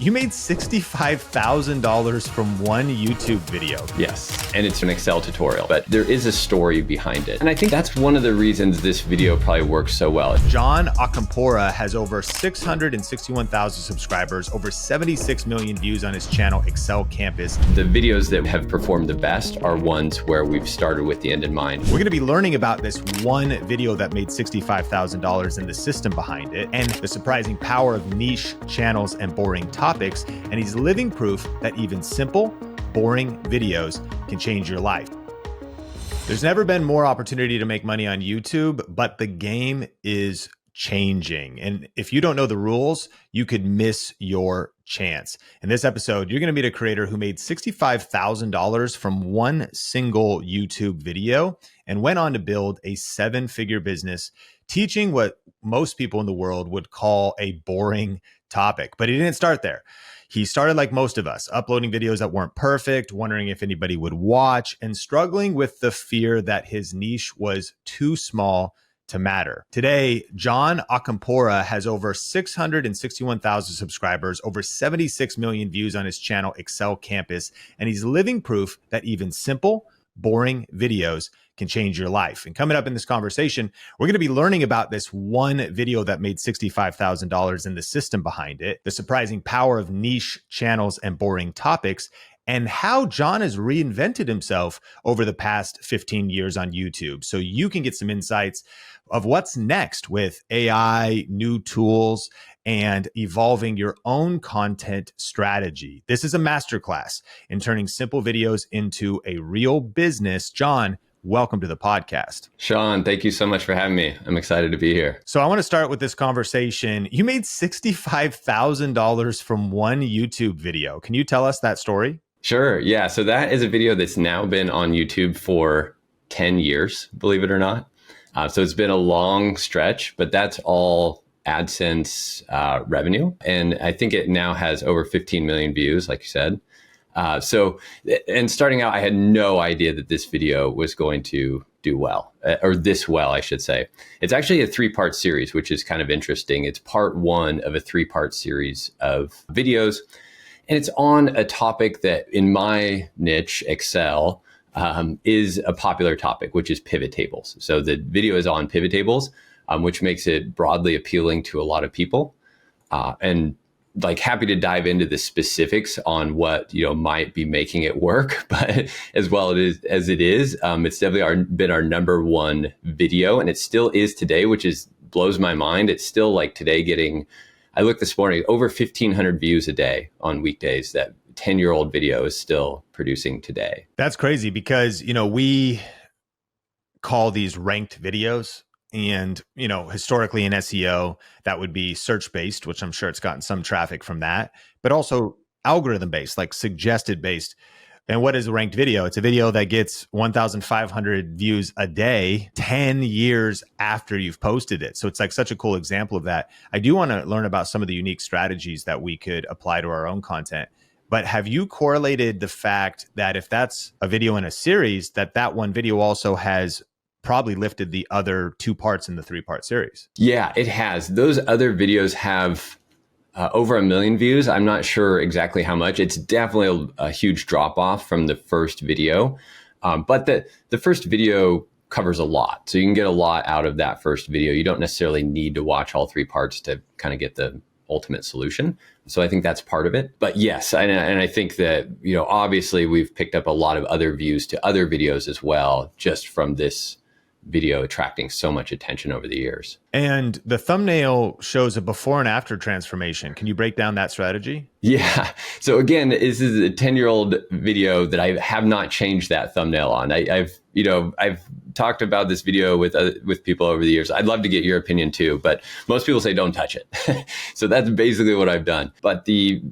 You made $65,000 from one YouTube video. Yes, and it's an Excel tutorial, but there is a story behind it. And I think that's one of the reasons this video probably works so well. John Akampora has over 661,000 subscribers, over 76 million views on his channel, Excel Campus. The videos that have performed the best are ones where we've started with the end in mind. We're gonna be learning about this one video that made $65,000 and the system behind it, and the surprising power of niche channels and boring topics. And he's living proof that even simple, boring videos can change your life. There's never been more opportunity to make money on YouTube, but the game is changing. And if you don't know the rules, you could miss your chance. In this episode, you're going to meet a creator who made $65,000 from one single YouTube video and went on to build a seven-figure business teaching what most people in the world would call a boring topic. But he didn't start there. He started like most of us, uploading videos that weren't perfect, wondering if anybody would watch, and struggling with the fear that his niche was too small to matter. Today, John Akampora has over 661,000 subscribers, over 76 million views on his channel, Excel Campus, and he's living proof that even simple, boring videos can change your life. And coming up in this conversation, we're going to be learning about this one video that made $65,000 and the system behind it, the surprising power of niche channels and boring topics, and how John has reinvented himself over the past 15 years on YouTube. So you can get some insights of what's next with AI, new tools, and evolving your own content strategy. This is a masterclass in turning simple videos into a real business. John, welcome to the podcast. Sean, thank you so much for having me. I'm excited to be here. So I want to start with this conversation. You made $65,000 from one YouTube video. Can you tell us that story? Sure. Yeah. So that is a video that's now been on YouTube for 10 years, believe it or not. So it's been a long stretch, but that's all AdSense revenue. And I think it now has over 15 million views, like you said. And starting out, I had no idea that this video was going to do well, or this well, I should say. It's actually a three-part series, which is kind of interesting. It's part one of a three-part series of videos. And it's on a topic that in my niche, Excel, is a popular topic, which is pivot tables. So the video is on pivot tables, which makes it broadly appealing to a lot of people. And like happy to dive into the specifics on what, might be making it work, but as well as it is, it's definitely been our number one video, and it still is today, which blows my mind. It's still like today I looked this morning, over 1,500 views a day on weekdays. That 10-year-old video is still producing today. That's crazy because, we call these ranked videos. And, historically in SEO, that would be search-based, which I'm sure it's gotten some traffic from that, but also algorithm-based, like suggested-based. And what is a ranked video? It's a video that gets 1,500 views a day, 10 years after you've posted it. So it's like such a cool example of that. I do want to learn about some of the unique strategies that we could apply to our own content. But have you correlated the fact that if that's a video in a series, that one video also has probably lifted the other two parts in the three-part series? Yeah, it has. Those other videos have over 1 million views. I'm not sure exactly how much. It's definitely a huge drop off from the first video. But the first video covers a lot. So you can get a lot out of that first video. You don't necessarily need to watch all three parts to kind of get the ultimate solution. So I think that's part of it. But yes, and I think that, obviously we've picked up a lot of other views to other videos as well, just from this video attracting so much attention over the years. And the thumbnail shows a before and after transformation. Can you break down that strategy? Yeah. So again, this is a 10-year-old video that I have not changed that thumbnail on. I've talked about this video with people over the years. I'd love to get your opinion too, but most people say don't touch it. So that's basically what I've done. But the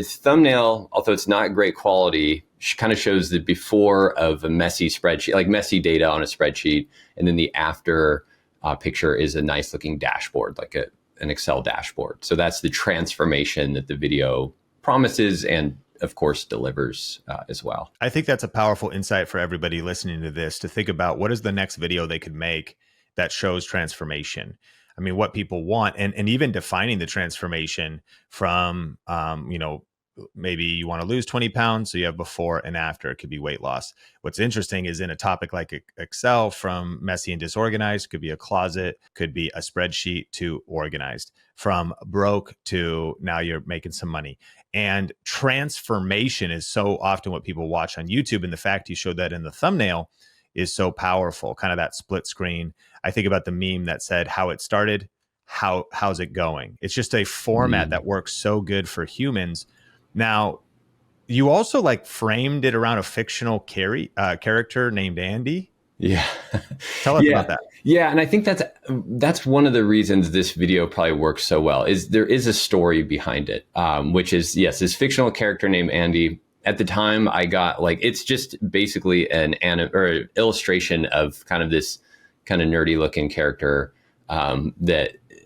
thumbnail, although it's not great quality, kind of shows the before of a messy spreadsheet, like messy data on a spreadsheet. And then the after picture is a nice looking dashboard, like an Excel dashboard. So that's the transformation that the video promises and of course delivers as well. I think that's a powerful insight for everybody listening to this, to think about what is the next video they could make that shows transformation. I mean, what people want, and even defining the transformation from, maybe you want to lose 20 pounds. So you have before and after. It could be weight loss. What's interesting is in a topic like Excel, from messy and disorganized, could be a closet, could be a spreadsheet, to organized, from broke to now you're making some money. And transformation is so often what people watch on YouTube. And the fact you showed that in the thumbnail is so powerful, kind of that split screen. I think about the meme that said how it started, how's it going? It's just a format that works so good for humans. Now, you also like framed it around a fictional character named Andy. Yeah. Tell us about that. Yeah. And I think that's one of the reasons this video probably works so well, is there is a story behind it, which is, yes, this fictional character named Andy. At the time I got it's just basically an illustration of kind of this kind of nerdy looking character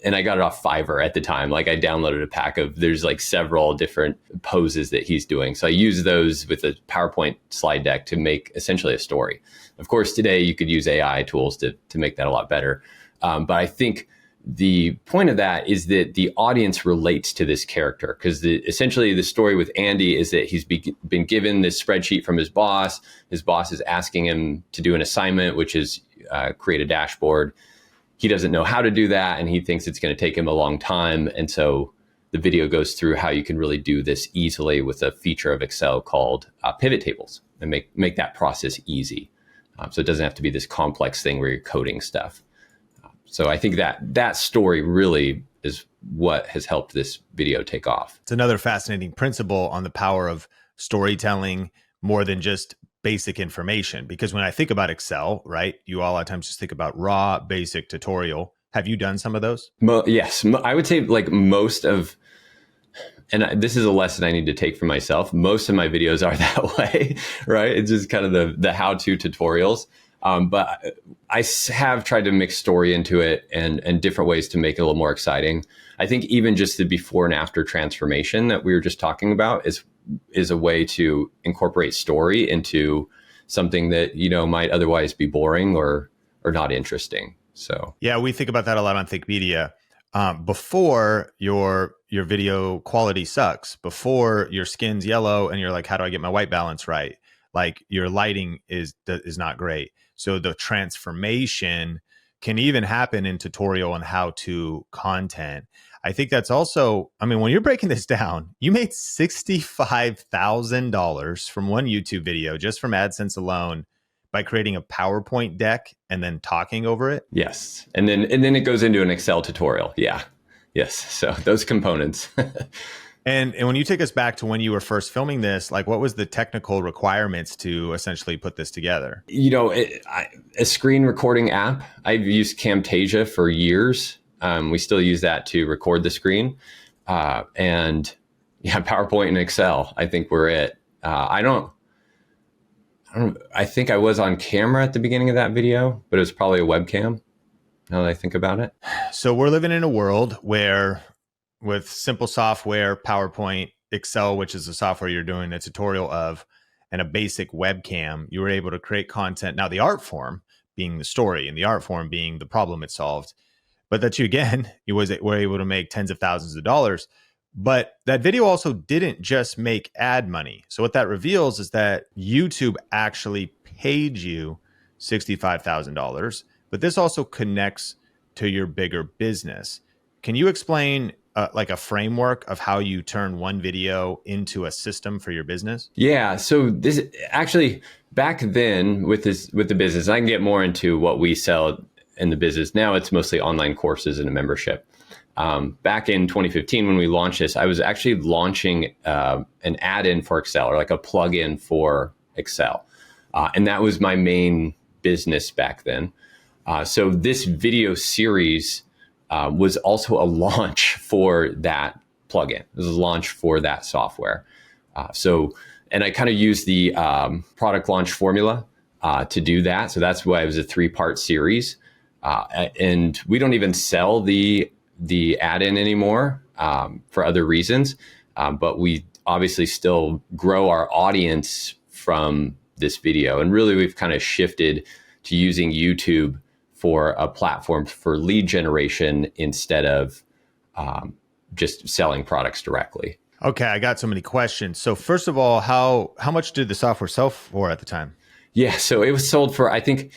and I got it off Fiverr at the time. I downloaded a pack of, there's several different poses that he's doing. So I use those with a PowerPoint slide deck to make essentially a story. Of course, today you could use AI tools to make that a lot better. But I think the point of that is that the audience relates to this character, because essentially the story with Andy is that he's been given this spreadsheet from his boss. His boss is asking him to do an assignment, which is create a dashboard. He doesn't know how to do that, and he thinks it's going to take him a long time. And so the video goes through how you can really do this easily with a feature of Excel called pivot tables, and make that process easy. So it doesn't have to be this complex thing where you're coding stuff. So I think that story really is what has helped this video take off. It's another fascinating principle on the power of storytelling more than just basic information. Because when I think about Excel, right, you all a lot of times just think about raw, basic tutorial. Have you done some of those? Yes. I would say most of, and this is a lesson I need to take for myself, most of my videos are that way, right? It's just kind of the how-to tutorials. But I have tried to mix story into it and different ways to make it a little more exciting. I think even just the before and after transformation that we were just talking about is a way to incorporate story into something that, might otherwise be boring or not interesting. So yeah, we think about that a lot on Think Media. Before your video quality sucks, before your skin's yellow and you're like, how do I get my white balance right? Your lighting is not great. So the transformation can even happen in tutorial and how-to content. I think that's also, when you're breaking this down, you made $65,000 from one YouTube video just from AdSense alone by creating a PowerPoint deck and then talking over it. Yes. And then it goes into an Excel tutorial. Yeah. Yes. So those components. And when you take us back to when you were first filming this, what was the technical requirements to essentially put this together? A screen recording app. I've used Camtasia for years. We still use that to record the screen. And PowerPoint and Excel, I think we're it. I think I was on camera at the beginning of that video, but it was probably a webcam, now that I think about it. So we're living in a world where, with simple software, PowerPoint, Excel, which is the software you're doing a tutorial of, and a basic webcam, you were able to create content. Now, the art form being the story and the art form being the problem it solved, but that you were able to make tens of thousands of dollars. But that video also didn't just make ad money. So what that reveals is that YouTube actually paid you $65,000, but this also connects to your bigger business. Can you explain a framework of how you turn one video into a system for your business? Yeah. So this actually, back then with the business, I can get more into what we sell in the business. Now it's mostly online courses and a membership. Back in 2015, when we launched this, I was actually launching an add-in for Excel, or a plugin for Excel. And that was my main business back then. So this video series was also a launch for that plugin. It was a launch for that software. And I kind of used the product launch formula to do that. So that's why it was a 3-part series. And we don't even sell the add-in anymore for other reasons. But we obviously still grow our audience from this video. And really, we've kind of shifted to using YouTube for a platform for lead generation instead of just selling products directly. Okay, I got so many questions. So first of all, how much did the software sell for at the time? Yeah, so it was sold for, I think,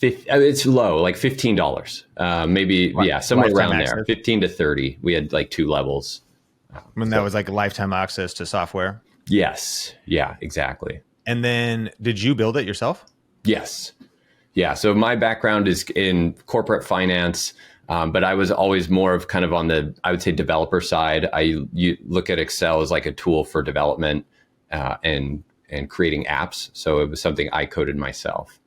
it's low, like $15, maybe, yeah, somewhere Lifetime around there, access? 15 to 30. We had like 2 levels. When that was like a lifetime access to software? Yes, yeah, exactly. And then did you build it yourself? Yes, yeah. So my background is in corporate finance, but I was always more of kind of on the, I would say, developer side. You look at Excel as like a tool for development and creating apps. So it was something I coded myself.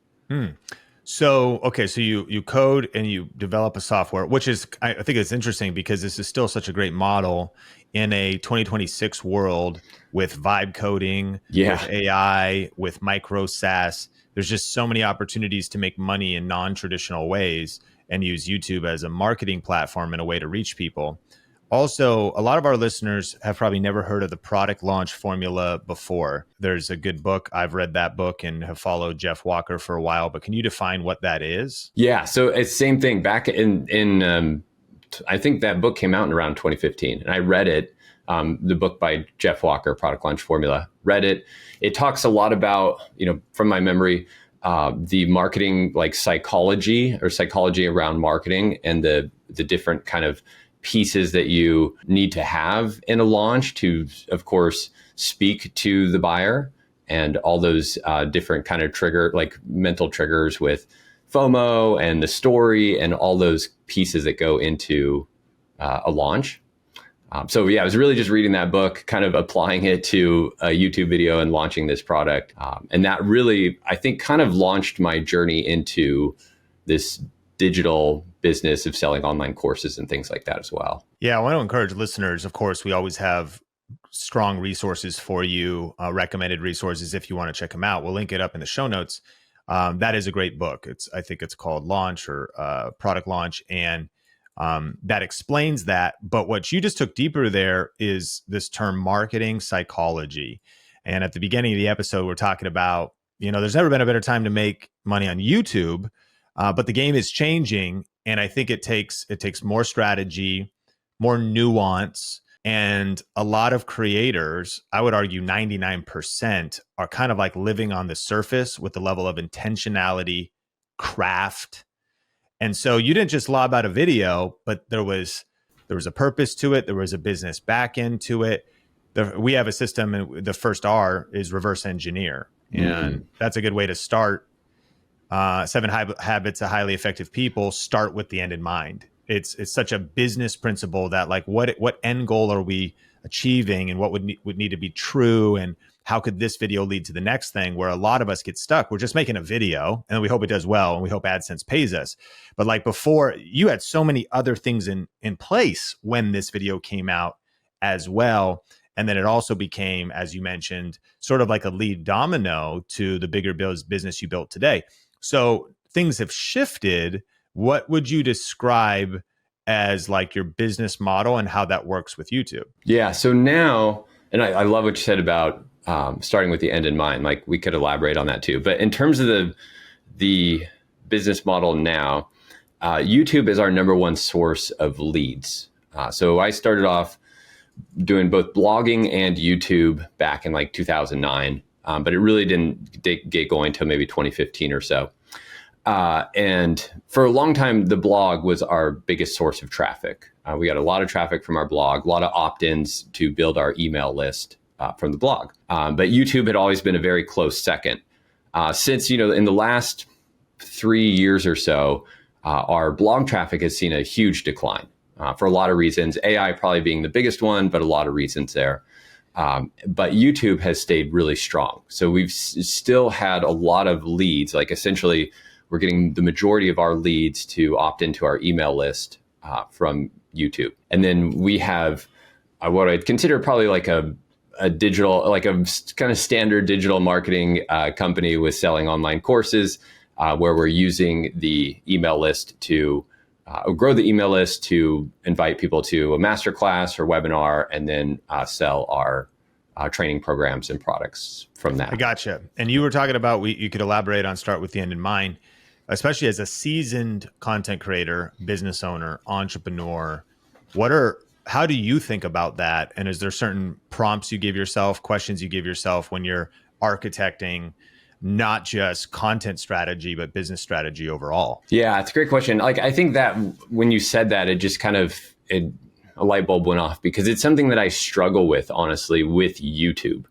So, okay, so you code and you develop a software, which is, I think it's interesting because this is still such a great model in a 2026 world with vibe coding, Yeah. with AI, with micro SaaS. There's just so many opportunities to make money in non-traditional ways and use YouTube as a marketing platform and a way to reach people. Also, a lot of our listeners have probably never heard of the product launch formula before. There's a good book. I've read that book and have followed Jeff Walker for a while, but can you define what that is? Yeah. So it's same thing back in I think that book came out in around 2015 and I read it. The book by Jeff Walker, Product Launch Formula, read it. It talks a lot about, from my memory, the marketing, like psychology around marketing and the different kind of pieces that you need to have in a launch to, of course, speak to the buyer and all those different kind of mental triggers with FOMO and the story and all those pieces that go into a launch. So yeah, I was really just reading that book, kind of applying it to a YouTube video and launching this product. And that really, I think, kind of launched my journey into this digital business of selling online courses and things like that as well. Yeah, I want to encourage listeners. Of course, we always have strong resources for you, recommended resources if you want to check them out. We'll link it up in the show notes. That is a great book. I think it's called Launch or Product Launch. And that explains that. But what you just took deeper there is this term marketing psychology. And at the beginning of the episode, we're talking about, there's never been a better time to make money on YouTube, but the game is changing. And I think it takes more strategy, more nuance, and a lot of creators, I would argue 99%, are kind of like living on the surface with the level of intentionality, craft. And so you didn't just lob out a video, but there was a purpose to it. There was a business back end to it. We have a system, and the first R is reverse engineer. And that's a good way to start. 7 Habits of Highly Effective People start with the end in mind. It's such a business principle that, like, what end goal are we achieving, and what would need to be true, and how could this video lead to the next thing? Where a lot of us get stuck, we're just making a video and we hope it does well and we hope AdSense pays us. But like before, you had so many other things in place when this video came out as well. And then it also became, as you mentioned, sort of like a lead domino to the bigger business you built today. So things have shifted. What would you describe as like your business model and how that works with YouTube? Yeah. So now, and I love what you said about starting with the end in mind. Like, we could elaborate on that too. But in terms of the business model now, YouTube is our number one source of leads. So I started off doing both blogging and YouTube back in like 2009. But it really didn't get going until maybe 2015 or so. And for a long time, the blog was our biggest source of traffic. We got a lot of traffic from our blog, a lot of opt-ins to build our email list from the blog. But YouTube had always been a very close second. Since, in the last 3 years or so, our blog traffic has seen a huge decline for a lot of reasons, AI probably being the biggest one, but a lot of reasons there. But YouTube has stayed really strong. So we've still had a lot of leads. Like, essentially, we're getting the majority of our leads to opt into our email list from YouTube. And then we have what I'd consider probably like a digital, like a kind of standard digital marketing company with selling online courses, where we're using the email list to grow the email list to invite people to a masterclass or webinar, and then sell our training programs and products from that. I gotcha. And you were talking about, you could elaborate on start with the end in mind. especially as a seasoned content creator, business owner, entrepreneur, how do you think about that? And is there certain prompts you give yourself, questions you give yourself when you're architecting not just content strategy, but business strategy overall? Yeah, it's a great question. Like, I think that when you said that, it just kind of, a light bulb went off, because it's something that I struggle with, honestly, with YouTube,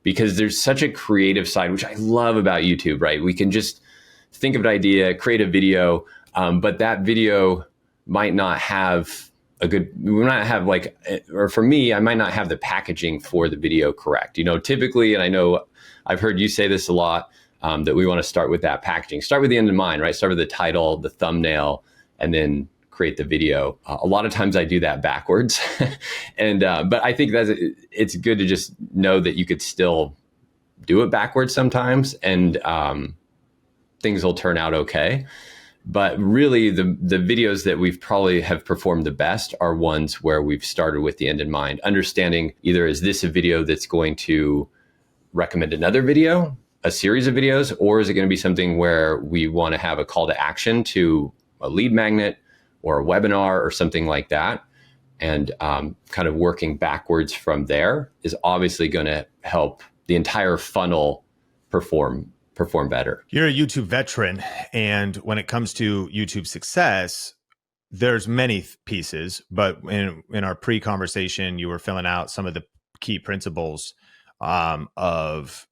because there's such a creative side, which I love about YouTube, right? We can just think of an idea, create a video, but that video might not have we might have like, or for me, I might not have the packaging for the video correct. Typically, and I know I've heard you say this a lot, that we want to start with that packaging, start with the end in mind, right? Start with the title, the thumbnail, and then create the video. A lot of times I do that backwards. But I think it's good to just know that you could still do it backwards sometimes, and things will turn out okay. But really, the videos that we've probably have performed the best are ones where we've started with the end in mind, understanding either, is this a video that's going to recommend another video, a series of videos, or is it going to be something where we want to have a call to action to a lead magnet or a webinar or something like that? And kind of working backwards from there is obviously going to help the entire funnel perform better. You're a YouTube veteran, and when it comes to YouTube success, there's many pieces, but in our pre-conversation, you were filling out some of the key principles of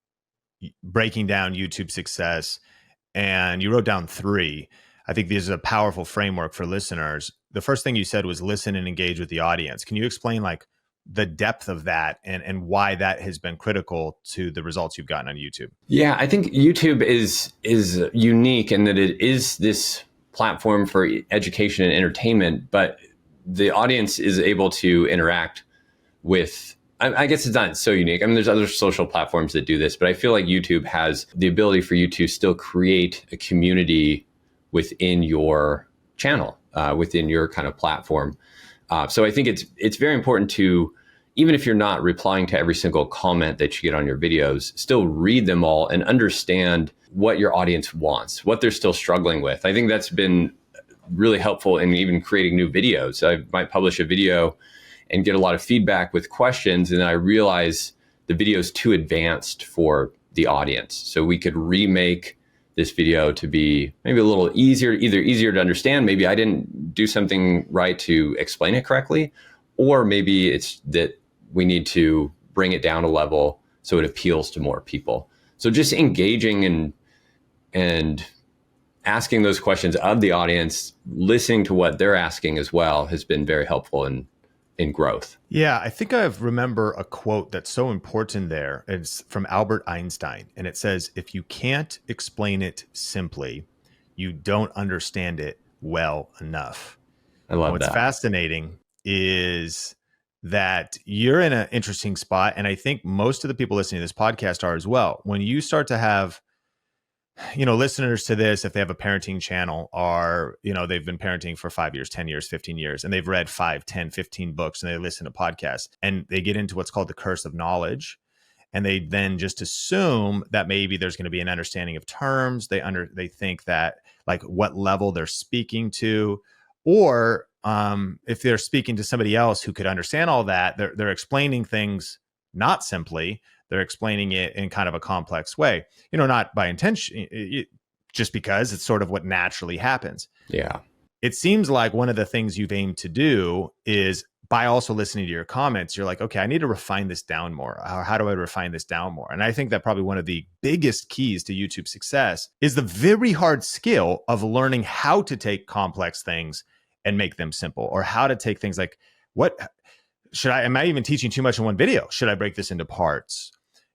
breaking down YouTube success, and you wrote down 3. I think this is a powerful framework for listeners. The first thing you said was listen and engage with the audience. Can you explain like the depth of that and why that has been critical to the results you've gotten on YouTube? Yeah, I think YouTube is unique in that it is this platform for education and entertainment, but the audience is able to interact with, I guess it's not so unique. I mean, there's other social platforms that do this, but I feel like YouTube has the ability for you to still create a community within your channel, within your kind of platform. So I think it's very important to, even if you're not replying to every single comment that you get on your videos, still read them all and understand what your audience wants, what they're still struggling with. I think that's been really helpful in even creating new videos. I might publish a video and get a lot of feedback with questions, and then I realize the video is too advanced for the audience. So we could remake this video to be maybe a little easier, either easier to understand. Maybe I didn't do something right to explain it correctly, or maybe it's that we need to bring it down a level so it appeals to more people. So just engaging and asking those questions of the audience, listening to what they're asking as well, has been very helpful in growth. Yeah, I think I remember a quote that's so important there. It's from Albert Einstein, and it says, if you can't explain it simply, you don't understand it well enough. I love that. What's fascinating is that you're in an interesting spot, and I think most of the people listening to this podcast are as well. When you start to have listeners to this, if they have a parenting channel, are, they've been parenting for 5 years, 10 years, 15 years, and they've read 5, 10, 15 books, and they listen to podcasts, and they get into what's called the curse of knowledge. And they then just assume that maybe there's going to be an understanding of terms. They think that like what level they're speaking to, or if they're speaking to somebody else who could understand all that, they're explaining things not simply. They're explaining it in kind of a complex way, not by intention, just because it's sort of what naturally happens. Yeah. It seems like one of the things you've aimed to do is, by also listening to your comments, you're like, okay, I need to refine this down more. How do I refine this down more? And I think that probably one of the biggest keys to YouTube success is the very hard skill of learning how to take complex things and make them simple, or how to take things like, am I even teaching too much in one video? Should I break this into parts?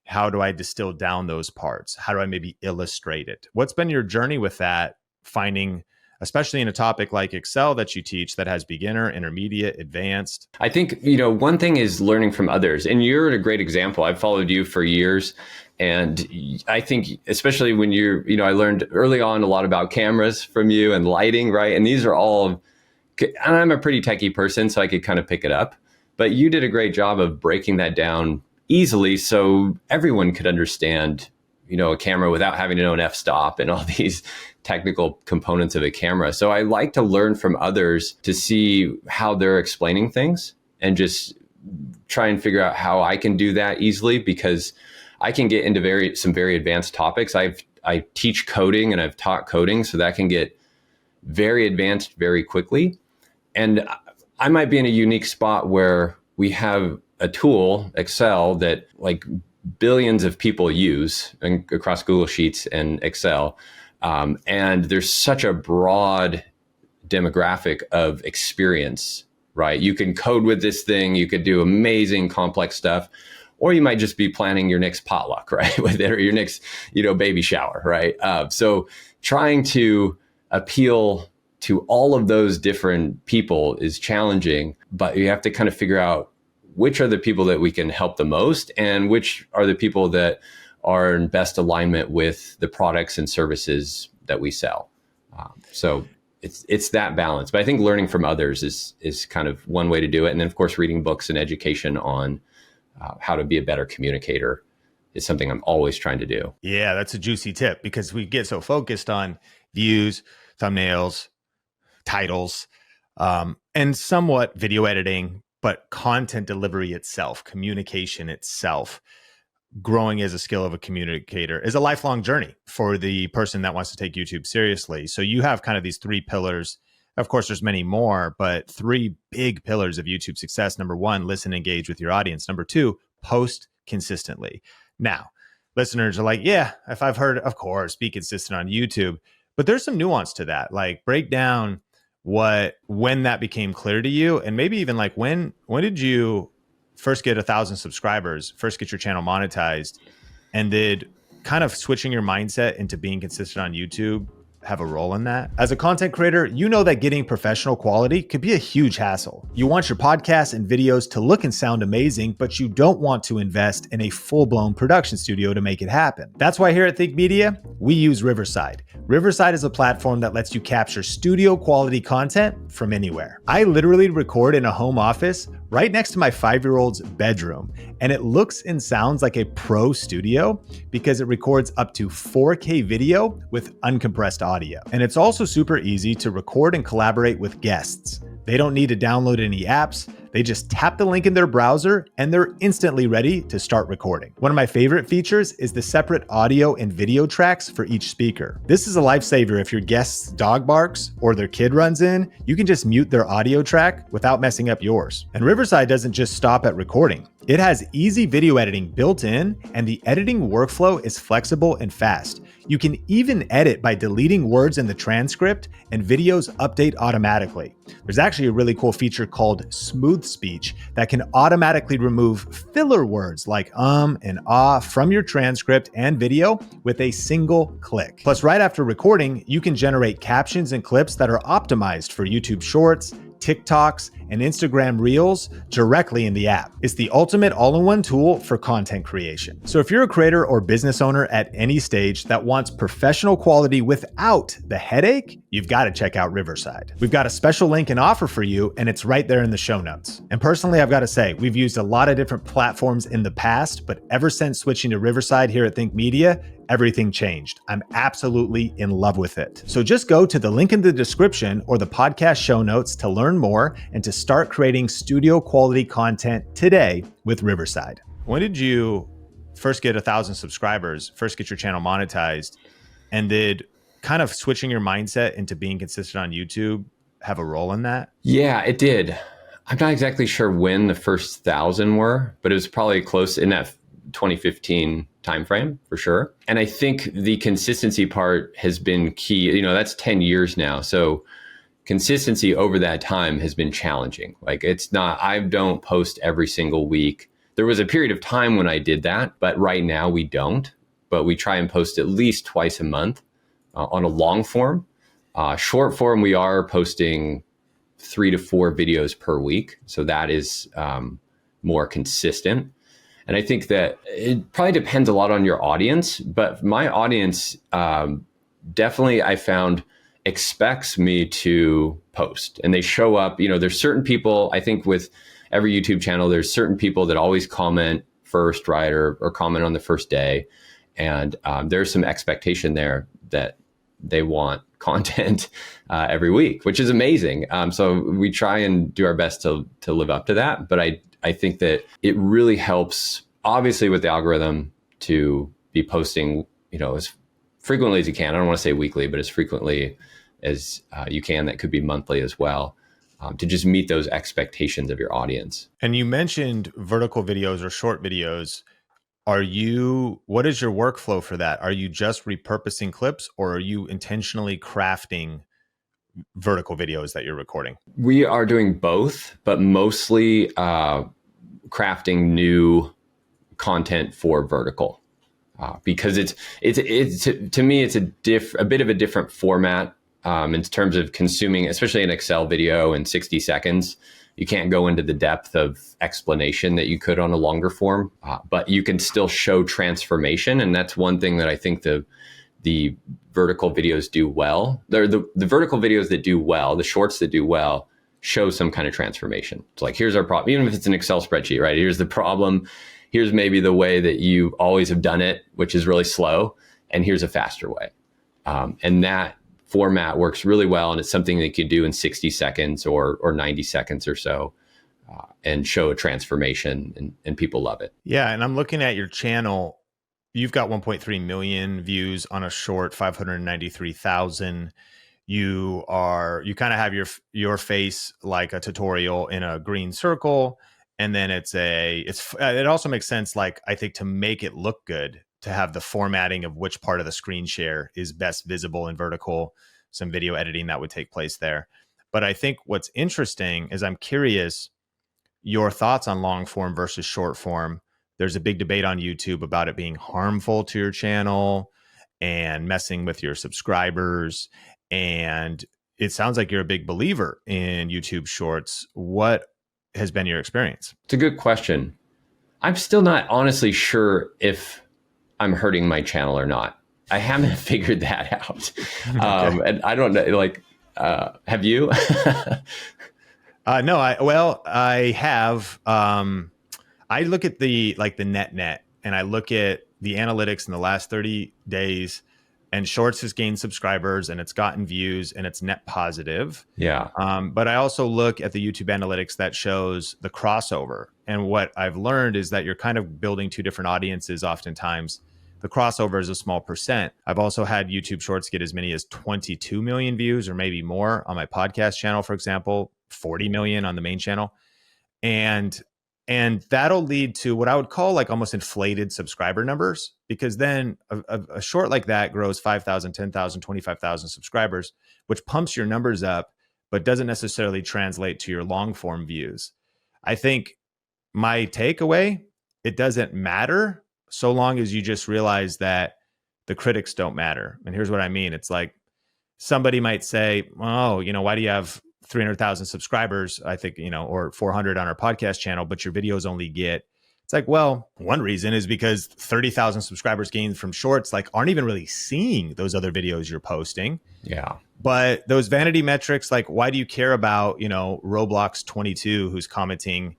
How do I distill down those parts? How do I maybe illustrate it? What's been your journey with that, finding, especially in a topic like Excel that you teach that has beginner, intermediate, advanced? I think, one thing is learning from others, and you're a great example. I've followed you for years. And I think, especially when I learned early on a lot about cameras from you and lighting, right? And these are all, and I'm a pretty techie person, so I could kind of pick it up, but you did a great job of breaking that down easily so everyone could understand a camera without having to know an f-stop and all these technical components of a camera. So I like to learn from others to see how they're explaining things and just try and figure out how I can do that easily, because I can get into some very advanced topics. I teach coding and I've taught coding, so that can get very advanced very quickly. And I might be in a unique spot where we have a tool, Excel, that like billions of people use across Google Sheets and Excel. And there's such a broad demographic of experience, right? You can code with this thing, you could do amazing complex stuff, or you might just be planning your next potluck, right? With it, or your next, baby shower, right? So trying to appeal to all of those different people is challenging, but you have to kind of figure out which are the people that we can help the most and which are the people that are in best alignment with the products and services that we sell. So it's that balance. But I think learning from others is kind of one way to do it. And then, of course, reading books and education on how to be a better communicator is something I'm always trying to do. Yeah, that's a juicy tip, because we get so focused on views, thumbnails, titles, and somewhat video editing, but content delivery itself, communication itself, growing as a skill of a communicator is a lifelong journey for the person that wants to take YouTube seriously. So you have kind of these three pillars. Of course, there's many more, but three big pillars of YouTube success. Number one, listen, engage with your audience. Number two, post consistently. Now, listeners are like, yeah, if I've heard, of course, be consistent on YouTube, but there's some nuance to that. Like, break down when that became clear to you, and maybe even like when did you first get 1,000 subscribers, first get your channel monetized, and did kind of switching your mindset into being consistent on YouTube have a role in that? As a content creator, you know that getting professional quality could be a huge hassle. You want your podcasts and videos to look and sound amazing, but you don't want to invest in a full-blown production studio to make it happen. That's why here at Think Media, we use Riverside. Riverside is a platform that lets you capture studio quality content from anywhere. I literally record in a home office right next to my 5-year-old's bedroom, and it looks and sounds like a pro studio because it records up to 4K video with uncompressed audio. And it's also super easy to record and collaborate with guests. They don't need to download any apps. They just tap the link in their browser and they're instantly ready to start recording. One of my favorite features is the separate audio and video tracks for each speaker. This is a lifesaver if your guest's dog barks or their kid runs in. You can just mute their audio track without messing up yours. And Riverside doesn't just stop at recording. It has easy video editing built in, and the editing workflow is flexible and fast. You can even edit by deleting words in the transcript, and videos update automatically. There's actually a really cool feature called Smooth Speech that can automatically remove filler words like and ah from your transcript and video with a single click. Plus, right after recording, you can generate captions and clips that are optimized for YouTube Shorts, TikToks, and Instagram Reels directly in the app. It's the ultimate all-in-one tool for content creation. So if you're a creator or business owner at any stage that wants professional quality without the headache, you've got to check out Riverside. We've got a special link and offer for you, and it's right there in the show notes. And personally, I've got to say, we've used a lot of different platforms in the past, but ever since switching to Riverside here at Think Media, everything changed. I'm absolutely in love with it. So just go to the link in the description or the podcast show notes to learn more and to start creating studio quality content today with Riverside. When did you first get 1,000 subscribers, first get your channel monetized, and did kind of switching your mindset into being consistent on YouTube have a role in that? Yeah, it did. I'm not exactly sure when the first 1,000 were, but it was probably close in that 2015 timeframe for sure. And I think the consistency part has been key. That's 10 years now. So consistency over that time has been challenging. Like, it's not, I don't post every single week. There was a period of time when I did that, but right now we don't. But we try and post at least twice a month on a long form. Short form, we are posting 3 to 4 videos per week. So that is more consistent. And I think that it probably depends a lot on your audience, but my audience definitely, I found, expects me to post, and they show up. There's certain people, I think with every YouTube channel, there's certain people that always comment first, right? Or comment on the first day. And there's some expectation there that they want content every week, which is amazing. So we try and do our best to live up to that. But I think that it really helps, obviously, with the algorithm to be posting, as frequently as you can. I don't want to say weekly, but as frequently as you can. That could be monthly as well, to just meet those expectations of your audience. And you mentioned vertical videos or short videos. What is your workflow for that? Are you just repurposing clips, or are you intentionally crafting vertical videos that you're recording? We are doing both, but mostly crafting new content for vertical, because it's to me, it's a bit of a different format in terms of consuming, especially an Excel video in 60 seconds. You can't go into the depth of explanation that you could on a longer form, but you can still show transformation. And that's one thing that I think the vertical videos do well. They're the vertical videos that do well, the shorts that do well, show some kind of transformation. It's like, here's our problem, even if it's an Excel spreadsheet, right? Here's the problem. Here's maybe the way that you always have done it, which is really slow. And here's a faster way. And that format works really well, and it's something that you can do in 60 seconds or 90 seconds or so, and show a transformation, and people love it. Yeah, and I'm looking at your channel. You've got 1.3 million views on a short, 593,000. You kind of have your face like a tutorial in a green circle, and then it also makes sense, like, I think, to make it look good, to have the formatting of which part of the screen share is best visible in vertical, some video editing that would take place there. But I think what's interesting is, I'm curious your thoughts on long form versus short form. There's a big debate on YouTube about it being harmful to your channel and messing with your subscribers. And it sounds like you're a big believer in YouTube Shorts. What has been your experience? It's a good question. I'm still not honestly sure if I'm hurting my channel or not. I haven't figured that out. Okay. And I don't know, like, have you? No, I have. I look at the net, and I look at the analytics in the last 30 days, and Shorts has gained subscribers, and it's gotten views, and it's net positive. Yeah. But I also look at the YouTube analytics that shows the crossover. And what I've learned is that you're kind of building two different audiences oftentimes. The crossover is a small percent. I've also had YouTube Shorts get as many as 22 million views, or maybe more, on my podcast channel, for example, 40 million on the main channel. And that'll lead to what I would call like almost inflated subscriber numbers, because then a short like that grows 5,000, 10,000, 25,000 subscribers, which pumps your numbers up, but doesn't necessarily translate to your long form views. I think my takeaway, it doesn't matter so long as you just realize that the critics don't matter. And here's what I mean. It's like, somebody might say, oh, why do you have 300,000 subscribers, I think, or 400 on our podcast channel, but your videos only get, it's like, well, one reason is because 30,000 subscribers gained from Shorts, like, aren't even really seeing those other videos you're posting. Yeah. But those vanity metrics, like, why do you care about, Roblox 22 who's commenting,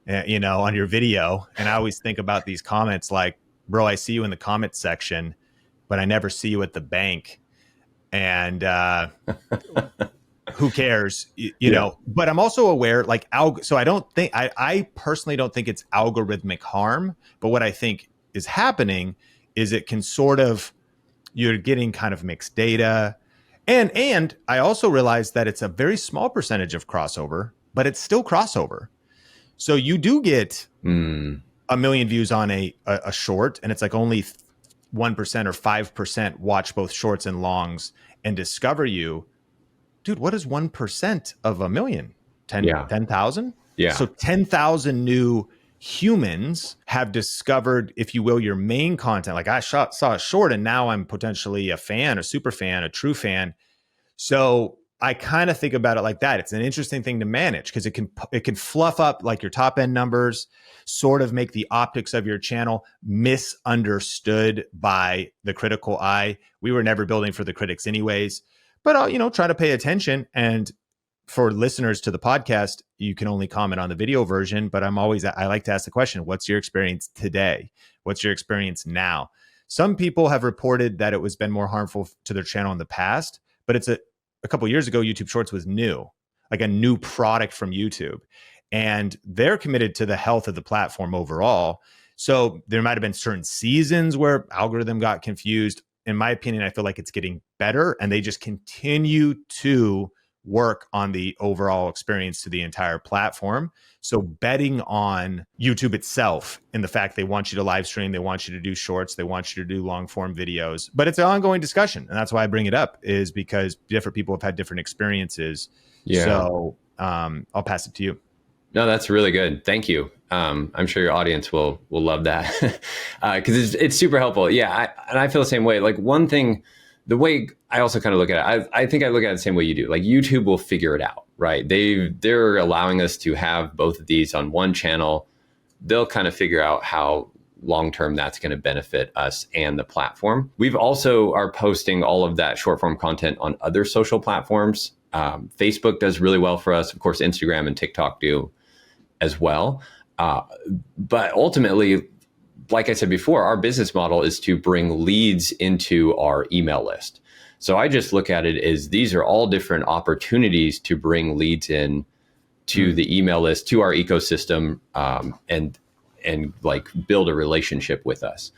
on your video? And I always think about these comments like, bro, I see you in the comments section, but I never see you at the bank. And, who cares, you know? But I'm also aware, like, so I personally don't think it's algorithmic harm, but what I think is happening is it can sort of, you're getting kind of mixed data. And I also realize that it's a very small percentage of crossover, but it's still crossover. So you do get a million views on a short, and it's like only 1% or 5% watch both shorts and longs and discover you. Dude, what is 1% of a million? 10,000? Yeah. So 10,000 new humans have discovered, if you will, your main content. Like, I saw a short, and now I'm potentially a fan, a super fan, a true fan. So I kind of think about it like that. It's an interesting thing to manage, because it can fluff up like your top end numbers, sort of make the optics of your channel misunderstood by the critical eye. We were never building for the critics anyways. But I'll, try to pay attention. And for listeners to the podcast, you can only comment on the video version. But I like to ask the question, what's your experience today? What's your experience now? Some people have reported that it was been more harmful to their channel in the past, but it's a couple of years ago, YouTube Shorts was new, like a new product from YouTube. And they're committed to the health of the platform overall. So there might have been certain seasons where algorithm got confused. In my opinion, I feel like it's getting better, and they just continue to work on the overall experience to the entire platform. So betting on YouTube itself and the fact they want you to live stream, they want you to do shorts, they want you to do long form videos, but it's an ongoing discussion. And that's why I bring it up, is because different people have had different experiences. Yeah. So I'll pass it to you. No, that's really good. Thank you. I'm sure your audience will love that because it's super helpful. Yeah, I feel the same way. Like one thing, the way I also kind of look at it, I think I look at it the same way you do. Like YouTube will figure it out, right? They're allowing us to have both of these on one channel. They'll kind of figure out how long-term that's going to benefit us and the platform. We've also are posting all of that short form content on other social platforms. Facebook does really well for us. Of course, Instagram and TikTok do as well. But ultimately, like I said before, our business model is to bring leads into our email list. So I just look at it as these are all different opportunities to bring leads in to the email list, to our ecosystem, and like build a relationship with us.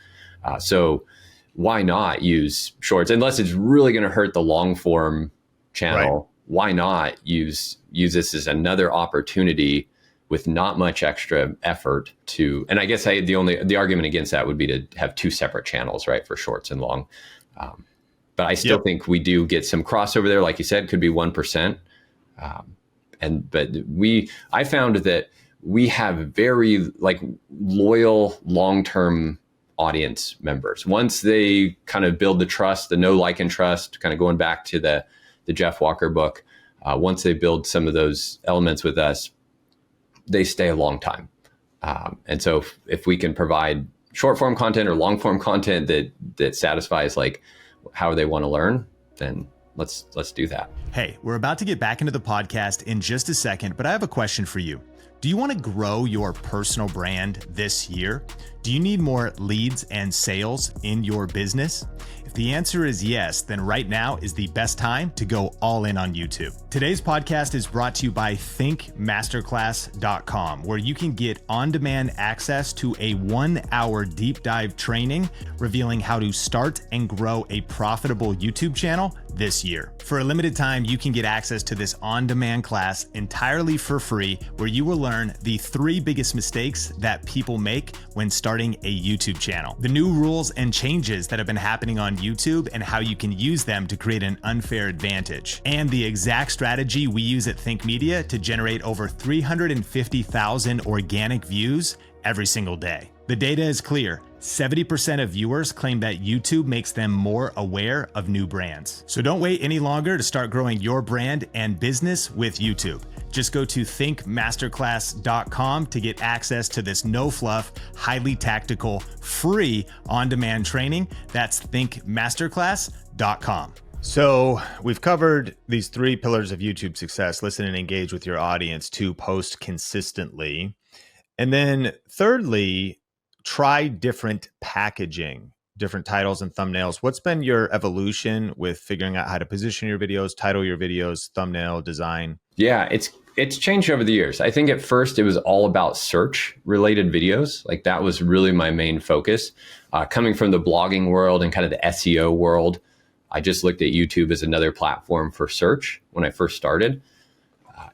So why not use shorts? Unless it's really going to hurt the long form channel, right. Why not use this as another opportunity with not much extra effort to, and I guess the argument against that would be to have two separate channels, right, for shorts and long. But I still think we do get some crossover there. Like you said, could be 1%. I found that we have very like loyal long-term audience members. Once they kind of build the trust, the know, like, and trust, kind of going back to the Jeff Walker book, once they build some of those elements with us, they stay a long time. And so if we can provide short form content or long form content that satisfies like how they want to learn, then let's do that. Hey, we're about to get back into the podcast in just a second, but I have a question for you. Do you want to grow your personal brand this year? Do you need more leads and sales in your business? If the answer is yes, then right now is the best time to go all in on YouTube. Today's podcast is brought to you by thinkmasterclass.com, where you can get on-demand access to a 1-hour deep dive training revealing how to start and grow a profitable YouTube channel this year. For a limited time, you can get access to this on-demand class entirely for free, where you will learn the 3 biggest mistakes that people make when starting a YouTube channel, the new rules and changes that have been happening on YouTube and how you can use them to create an unfair advantage, and the exact strategy we use at Think Media to generate over 350,000 organic views every single day. The data is clear. 70% of viewers claim that YouTube makes them more aware of new brands. So don't wait any longer to start growing your brand and business with YouTube. Just go to thinkmasterclass.com to get access to this no fluff, highly tactical, free on-demand training. That's thinkmasterclass.com. So we've covered these 3 pillars of YouTube success: listen and engage with your audience, 2, post consistently. And then thirdly, try different packaging, different titles and thumbnails. What's been your evolution with figuring out how to position your videos, title your videos, thumbnail design? Yeah, it's changed over the years. I think at first it was all about search related videos. Like that was really my main focus. Coming from the blogging world and kind of the SEO world, I just looked at YouTube as another platform for search when I first started.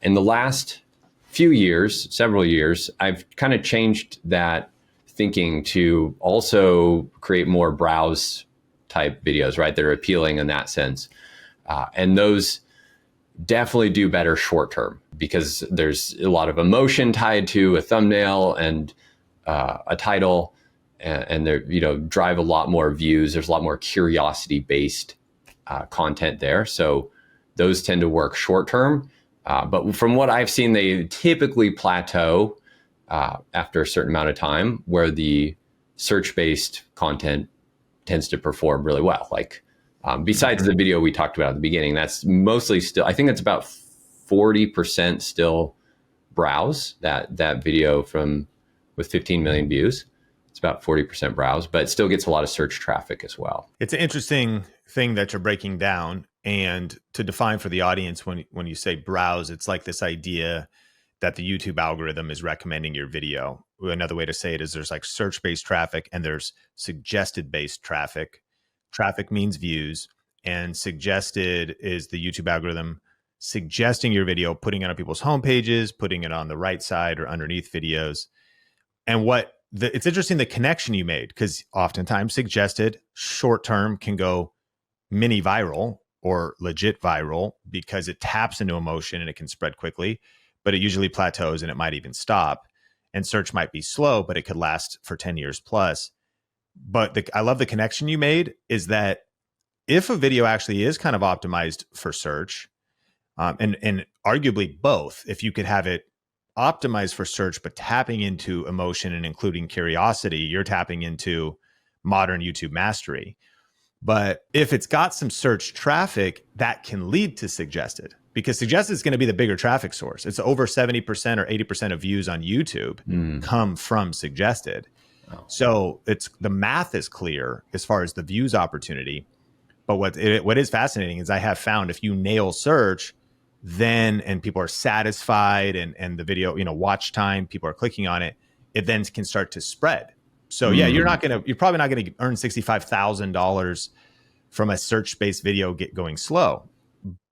In the last few years, several years, I've kind of changed that thinking to also create more browse type videos, right? That are appealing in that sense. And those definitely do better short term because there's a lot of emotion tied to a thumbnail and a title, and they drive a lot more views. There's a lot more curiosity based content there. So those tend to work short term. But from what I've seen, they typically plateau after a certain amount of time, where the search-based content tends to perform really well. Like besides the video we talked about at the beginning, that's mostly still, I think it's about 40% still browse, that video with 15 million views. It's about 40% browse, but it still gets a lot of search traffic as well. It's an interesting thing that you're breaking down. And to define for the audience, when you say browse, it's like this idea that the YouTube algorithm is recommending your video. Another way to say it is there's like search-based traffic and there's suggested-based traffic. Traffic means views, and suggested is the YouTube algorithm suggesting your video, putting it on people's homepages, putting it on the right side or underneath videos. And it's interesting the connection you made, because oftentimes suggested short term can go mini viral or legit viral because it taps into emotion and it can spread quickly, but it usually plateaus and it might even stop. And search might be slow, but it could last for 10 years plus. But I love the connection you made is that if a video actually is kind of optimized for search, and arguably both, if you could have it optimized for search, but tapping into emotion and including curiosity, you're tapping into modern YouTube mastery. But if it's got some search traffic, that can lead to suggested, because suggested is going to be the bigger traffic source. It's over 70% or 80% of views on YouTube come from suggested. Oh. So the math is clear as far as the views opportunity. But what is fascinating is I have found if you nail search, and people are satisfied and the video, watch time, people are clicking on it, it then can start to spread. So yeah, you're probably not going to earn $65,000 from a search-based video going slow.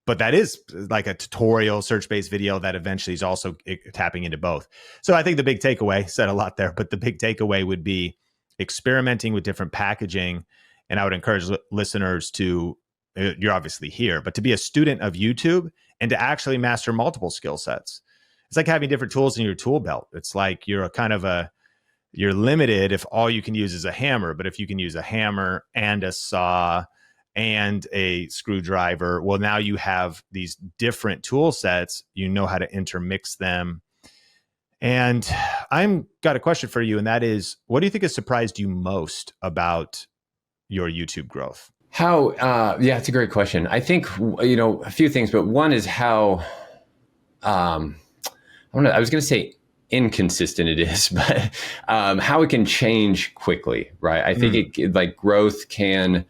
But that is like a tutorial search-based video that eventually is also tapping into both. So I think the big takeaway, said a lot there, but the big takeaway would be experimenting with different packaging. And I would encourage listeners to, you're obviously here, but to be a student of YouTube and to actually master multiple skill sets. It's like having different tools in your tool belt. It's like you're limited if all you can use is a hammer, but if you can use a hammer and a saw and a screwdriver, well, now you have these different tool sets, you know how to intermix them. And I'm got a question for you, and that is, what do you think has surprised you most about your YouTube growth? Yeah, it's a great question. I think, a few things, but one is how, I was going to say inconsistent it is, but how it can change quickly, right? I think growth can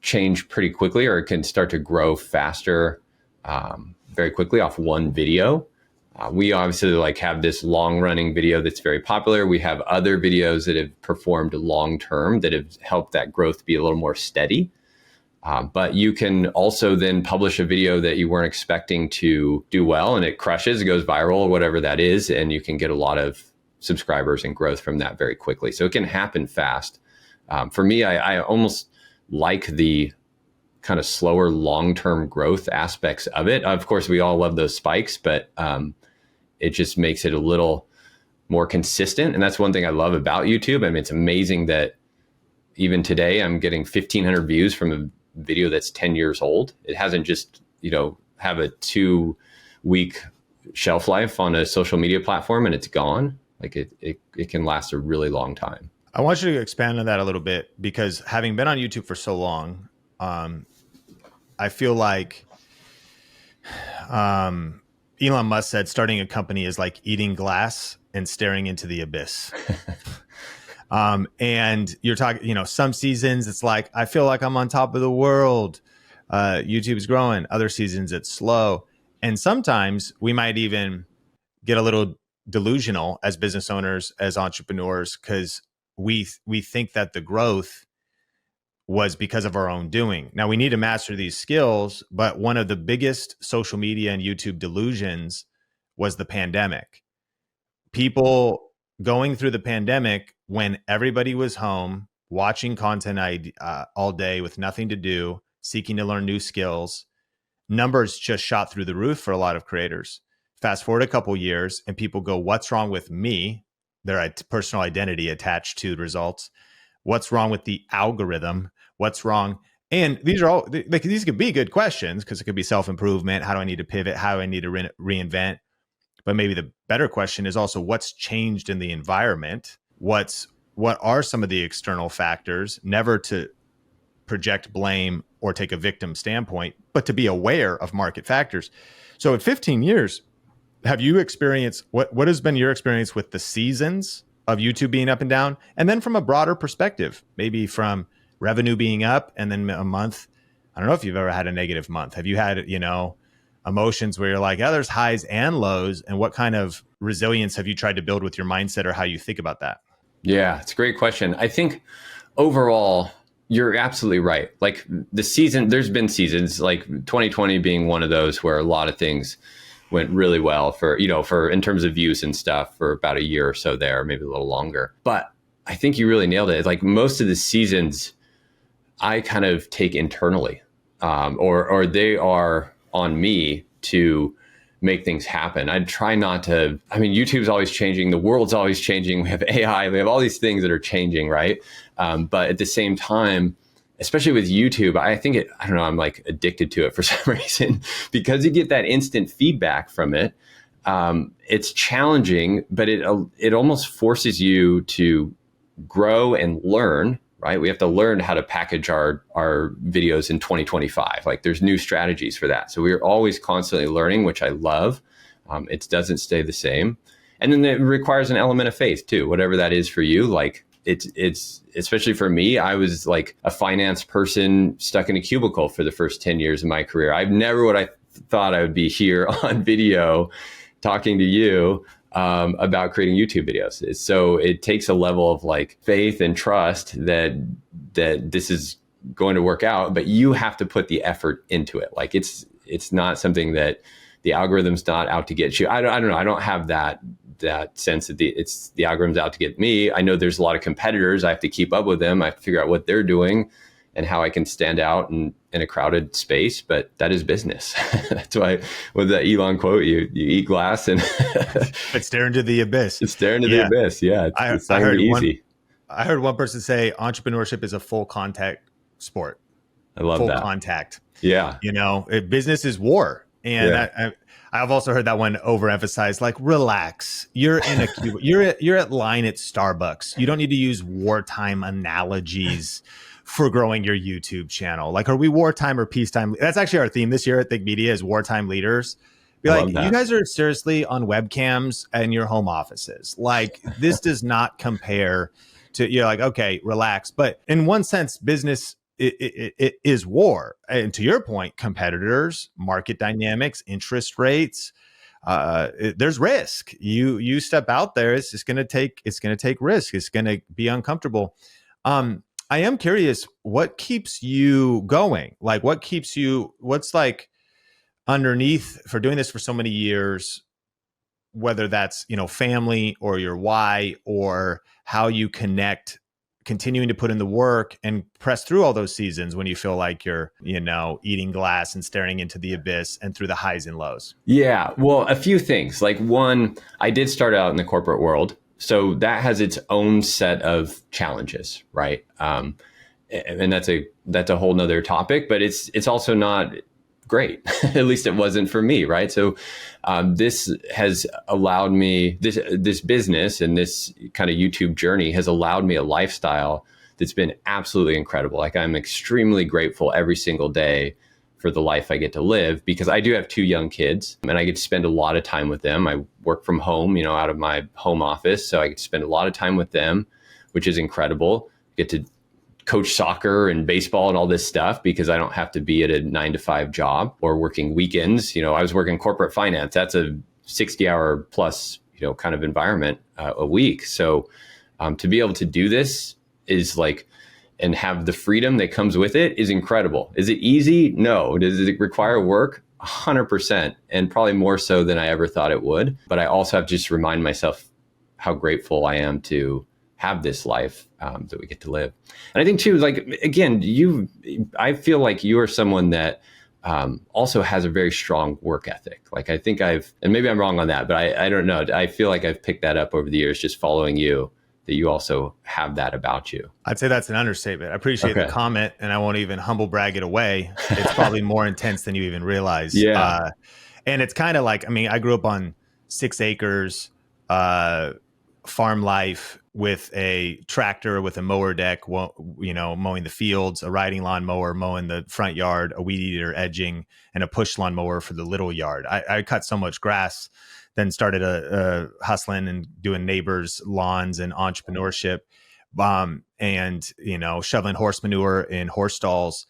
change pretty quickly, or it can start to grow faster very quickly off one video. We obviously have this long running video that's very popular. We have other videos that have performed long term that have helped that growth be a little more steady. But you can also then publish a video that you weren't expecting to do well, and it crushes, it goes viral, whatever that is, and you can get a lot of subscribers and growth from that very quickly. So it can happen fast. For me, I almost like the kind of slower long-term growth aspects of it. Of course, we all love those spikes, but it just makes it a little more consistent. And that's one thing I love about YouTube. I mean, it's amazing that even today I'm getting 1,500 views from a video that's 10 years old. It hasn't just, have a 2-week shelf life on a social media platform and it's gone. It can last a really long time. I want you to expand on that a little bit, because having been on YouTube for so long, I feel like Elon Musk said starting a company is like eating glass and staring into the abyss. And you're talking, some seasons it's like, I feel like I'm on top of the world. YouTube's growing. Other seasons it's slow. And sometimes we might even get a little delusional as business owners, as entrepreneurs, because we think that the growth was because of our own doing. Now we need to master these skills, but one of the biggest social media and YouTube delusions was the pandemic. People going through the pandemic when everybody was home, watching content all day with nothing to do, seeking to learn new skills, numbers just shot through the roof for a lot of creators. Fast forward a couple years and people go, what's wrong with me? Their personal identity attached to the results. What's wrong with the algorithm? What's wrong? And these are all, these could be good questions, because it could be self-improvement. How do I need to pivot? How do I need to reinvent? But maybe the better question is also, what's changed in the environment? What are some of the external factors? Never to project blame or take a victim standpoint, but to be aware of market factors. So at 15 years, have you experienced, what has been your experience with the seasons of YouTube being up and down? And then from a broader perspective, maybe from revenue being up and then a month. I don't know if you've ever had a negative month. Have you had, emotions where you're like, oh, there's highs and lows? And what kind of resilience have you tried to build with your mindset or how you think about that? Yeah, it's a great question. I think overall, you're absolutely right. Like the season, there's been seasons like 2020 being one of those where a lot of things went really well for in terms of views and stuff for about a year or so there, maybe a little longer. But I think you really nailed it. Like most of the seasons I kind of take internally, or they are on me to make things happen. I try not to, YouTube's always changing. The world's always changing. We have AI, we have all these things that are changing, right? But at the same time, especially with YouTube, I think I'm like addicted to it for some reason because you get that instant feedback from it. It's challenging, but it almost forces you to grow and learn, right? We have to learn how to package our videos in 2025. Like there's new strategies for that. So we're always constantly learning, which I love. It doesn't stay the same. And then it requires an element of faith too, whatever that is for you. Like it's especially for me, I was like a finance person stuck in a cubicle for the first 10 years of my career. I've never would I thought I would be here on video talking to you about creating YouTube videos. So it takes a level of like faith and trust that this is going to work out, but you have to put the effort into it. Like it's not something that the algorithm's not out to get you. I don't know. I don't have that sense that the algorithm's out to get me. I know there's a lot of competitors. I have to keep up with them. I have to figure out what they're doing and how I can stand out in a crowded space, but that is business. That's why with the Elon quote, you eat glass and but stare into the abyss. It's stare into the abyss. Yeah. It's not going to be easy. I heard one person say entrepreneurship is a full contact sport. I love full that. contact. Yeah. Business is war. And I've also heard that one overemphasized, like, relax. You're in a queue. You're at line at Starbucks. You don't need to use wartime analogies for growing your YouTube channel. Like, are we wartime or peacetime? That's actually our theme this year at Think Media is wartime leaders. Be like, you guys are seriously on webcams and your home offices. Like, this does not compare to, you're like, okay, relax. But in one sense, business it is war. And to your point, competitors, market dynamics, interest rates, there's risk. You step out there, it's going to take risk. It's going to be uncomfortable. I am curious, what keeps you going? Like, what's like underneath for doing this for so many years, whether that's, family or your why or how you connect, continuing to put in the work and press through all those seasons when you feel like you're, eating glass and staring into the abyss and through the highs and lows? Yeah, well, a few things. Like one, I did start out in the corporate world. So that has its own set of challenges, right? And that's a whole nother topic, but it's also not great. At least it wasn't for me, right? So this has allowed me, this business and this kind of YouTube journey has allowed me a lifestyle that's been absolutely incredible. Like I'm extremely grateful every single day for the life I get to live because I do have 2 young kids and I get to spend a lot of time with them. I work from home, out of my home office. So I get to spend a lot of time with them, which is incredible. Get to coach soccer and baseball and all this stuff because I don't have to be at a 9-to-5 job or working weekends. I was working corporate finance. That's a 60-hour plus, kind of environment a week. So to be able to do this is like, and have the freedom that comes with it is incredible. Is it easy? No. Does it require work? 100%, and probably more so than I ever thought it would. But I also have to just remind myself how grateful I am to have this life that we get to live. And I think too, like, again, I feel like you are someone that also has a very strong work ethic. Like I think and maybe I'm wrong on that, but I don't know. I feel like I've picked that up over the years, just following you, that you also have that about you. I'd say that's an understatement. I appreciate the comment, and I won't even humble brag it away. It's probably more intense than you even realize. Yeah. And it's kind of like, I grew up on 6 acres, farm life with a tractor, with a mower deck, mowing the fields, a riding lawn mower, mowing the front yard, a weed eater edging, and a push lawn mower for the little yard. I cut so much grass then started hustling and doing neighbors' lawns and entrepreneurship, and shoveling horse manure in horse stalls.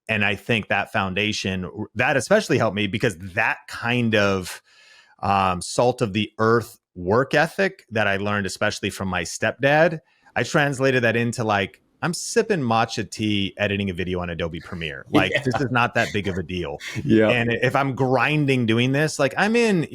And I think that foundation, that especially helped me, because that kind of salt of the earth work ethic that I learned, especially from my stepdad, I translated that into like, I'm sipping matcha tea, editing a video on Adobe Premiere. Like, this is not that big of a deal. Yeah. And if I'm grinding doing this, like I'm in,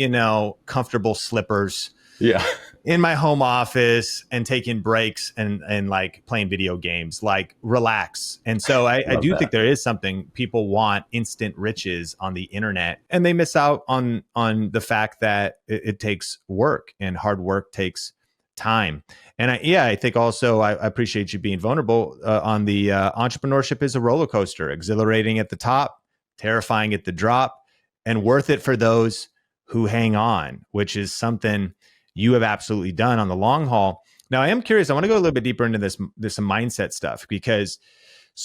comfortable slippers. Yeah. In my home office and taking breaks and like playing video games, like relax. And so I do think there is something, people want instant riches on the internet, and they miss out on the fact that it takes work, and hard work takes time. And I think also I appreciate you being vulnerable on the entrepreneurship is a roller coaster, exhilarating at the top, terrifying at the drop, and worth it for those who hang on, which is something you have absolutely done on the long haul. Now, I am curious. I want to go a little bit deeper into this mindset stuff, because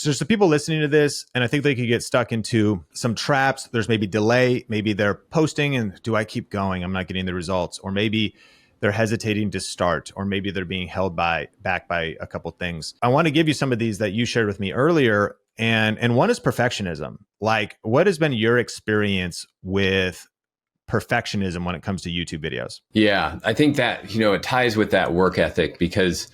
there's some people listening to this, and I think they could get stuck into some traps. There's maybe delay. Maybe they're posting and, do I keep going? I'm not getting the results. Or maybe they're hesitating to start, or maybe they're being held back by a couple things. I want to give you some of these that you shared with me earlier. And one is perfectionism. Like, what has been your experience with perfectionism when it comes to YouTube videos? Yeah, I think that, it ties with that work ethic, because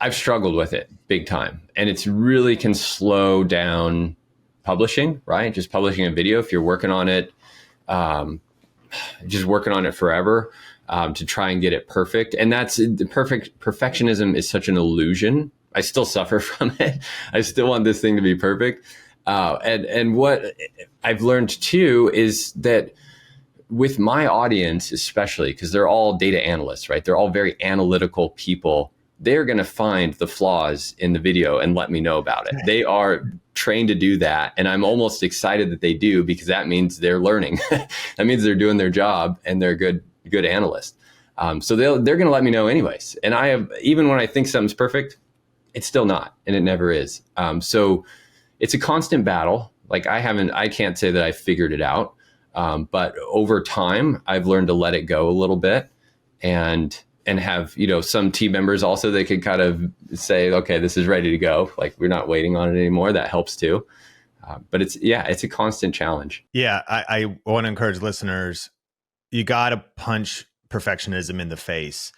I've struggled with it big time. And it's really can slow down publishing, right? Just publishing a video, if you're working on it, just working on it forever to try and get it perfect. And that's the perfectionism is such an illusion. I still suffer from it. I still want this thing to be perfect. And what I've learned too is that with my audience, especially because they're all data analysts, right? They're all very analytical people. They're going to find the flaws in the video and let me know about it. They are trained to do that. And I'm almost excited that they do, because that means they're learning. That means they're doing their job and they're good analysts. So they're going to let me know anyways. And even when I think something's perfect, it's still not, and it never is. So it's a constant battle. Like I can't say that I figured it out. But over time, I've learned to let it go a little bit, and have, some team members also, they could kind of say, okay, this is ready to go. Like, we're not waiting on it anymore. That helps too. But it's a constant challenge. Yeah. I want to encourage listeners, you got to punch perfectionism in the face.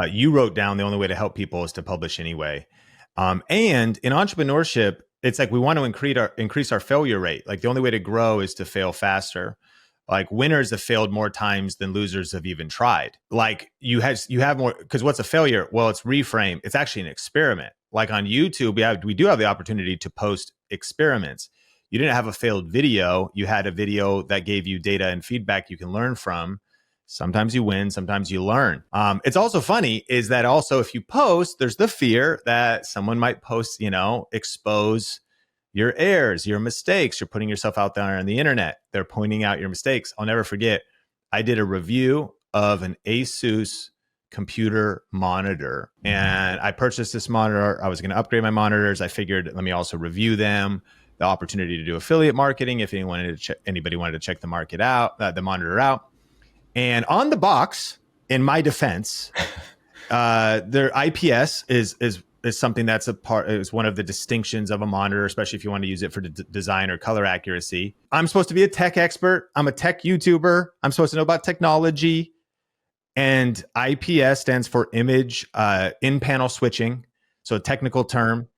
You wrote down the only way to help people is to publish anyway. And in entrepreneurship, it's like we want to increase our failure rate. Like, the only way to grow is to fail faster. Like, winners have failed more times than losers have even tried. Like, you have more, because what's a failure? Well, it's reframe. It's actually an experiment. Like on YouTube, we do have the opportunity to post experiments. You didn't have a failed video. You had a video that gave you data and feedback you can learn from. Sometimes you win, sometimes you learn. It's also funny is that also, if you post, there's the fear that someone might post, expose your errors, your mistakes. You're putting yourself out there on the internet. They're pointing out your mistakes. I'll never forget, I did a review of an Asus computer monitor, and I purchased this monitor. I was going to upgrade my monitors. I figured, let me also review them. The opportunity to do affiliate marketing if anybody wanted to check the monitor out. And on the box, in my defense, their IPS is something that's is one of the distinctions of a monitor, especially if you want to use it for design or color accuracy. I'm supposed to be a tech expert. I'm a tech YouTuber. I'm supposed to know about technology. And IPS stands for image in-panel switching, so a technical term.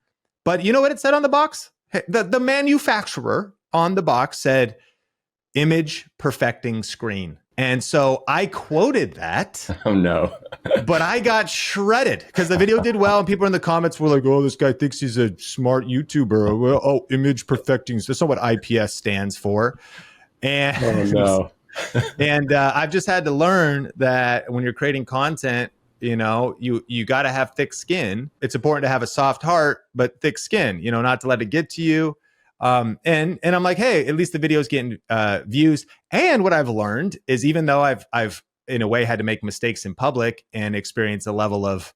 But you know what it said on the box? The manufacturer on the box said, image perfecting screen. And so I quoted that. Oh, no. But I got shredded because the video did well. And people in the comments were like, oh, this guy thinks he's a smart YouTuber. Well, oh, image perfecting. That's not what IPS stands for. And, oh, no. And I've just had to learn that when you're creating content, you got to have thick skin. It's important to have a soft heart, but thick skin, not to let it get to you. And I'm like, hey, at least the video's getting views. And what I've learned is, even though I've in a way had to make mistakes in public and experience a level of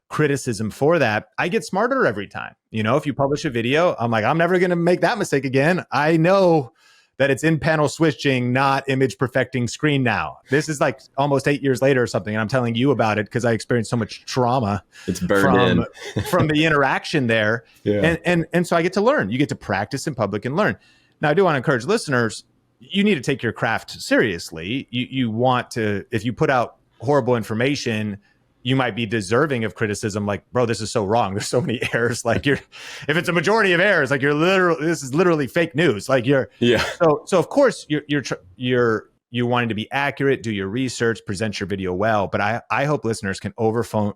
criticism for that, I get smarter every time. If you publish a video, I'm like, I'm never going to make that mistake again. I know that it's in panel switching, not image perfecting screen now. This is like almost 8 years later or something. And I'm telling you about it because I experienced so much trauma It's burned from the interaction there. Yeah. And so I get to learn. You get to practice in public and learn. Now, I do want to encourage listeners, you need to take your craft seriously. You want to, if you put out horrible information, you might be deserving of criticism. Like, bro, this is so wrong. There's so many errors. Like if it's a majority of errors, like this is literally fake news. Like so of course you're wanting to be accurate, do your research, present your video well. But I hope listeners can overcome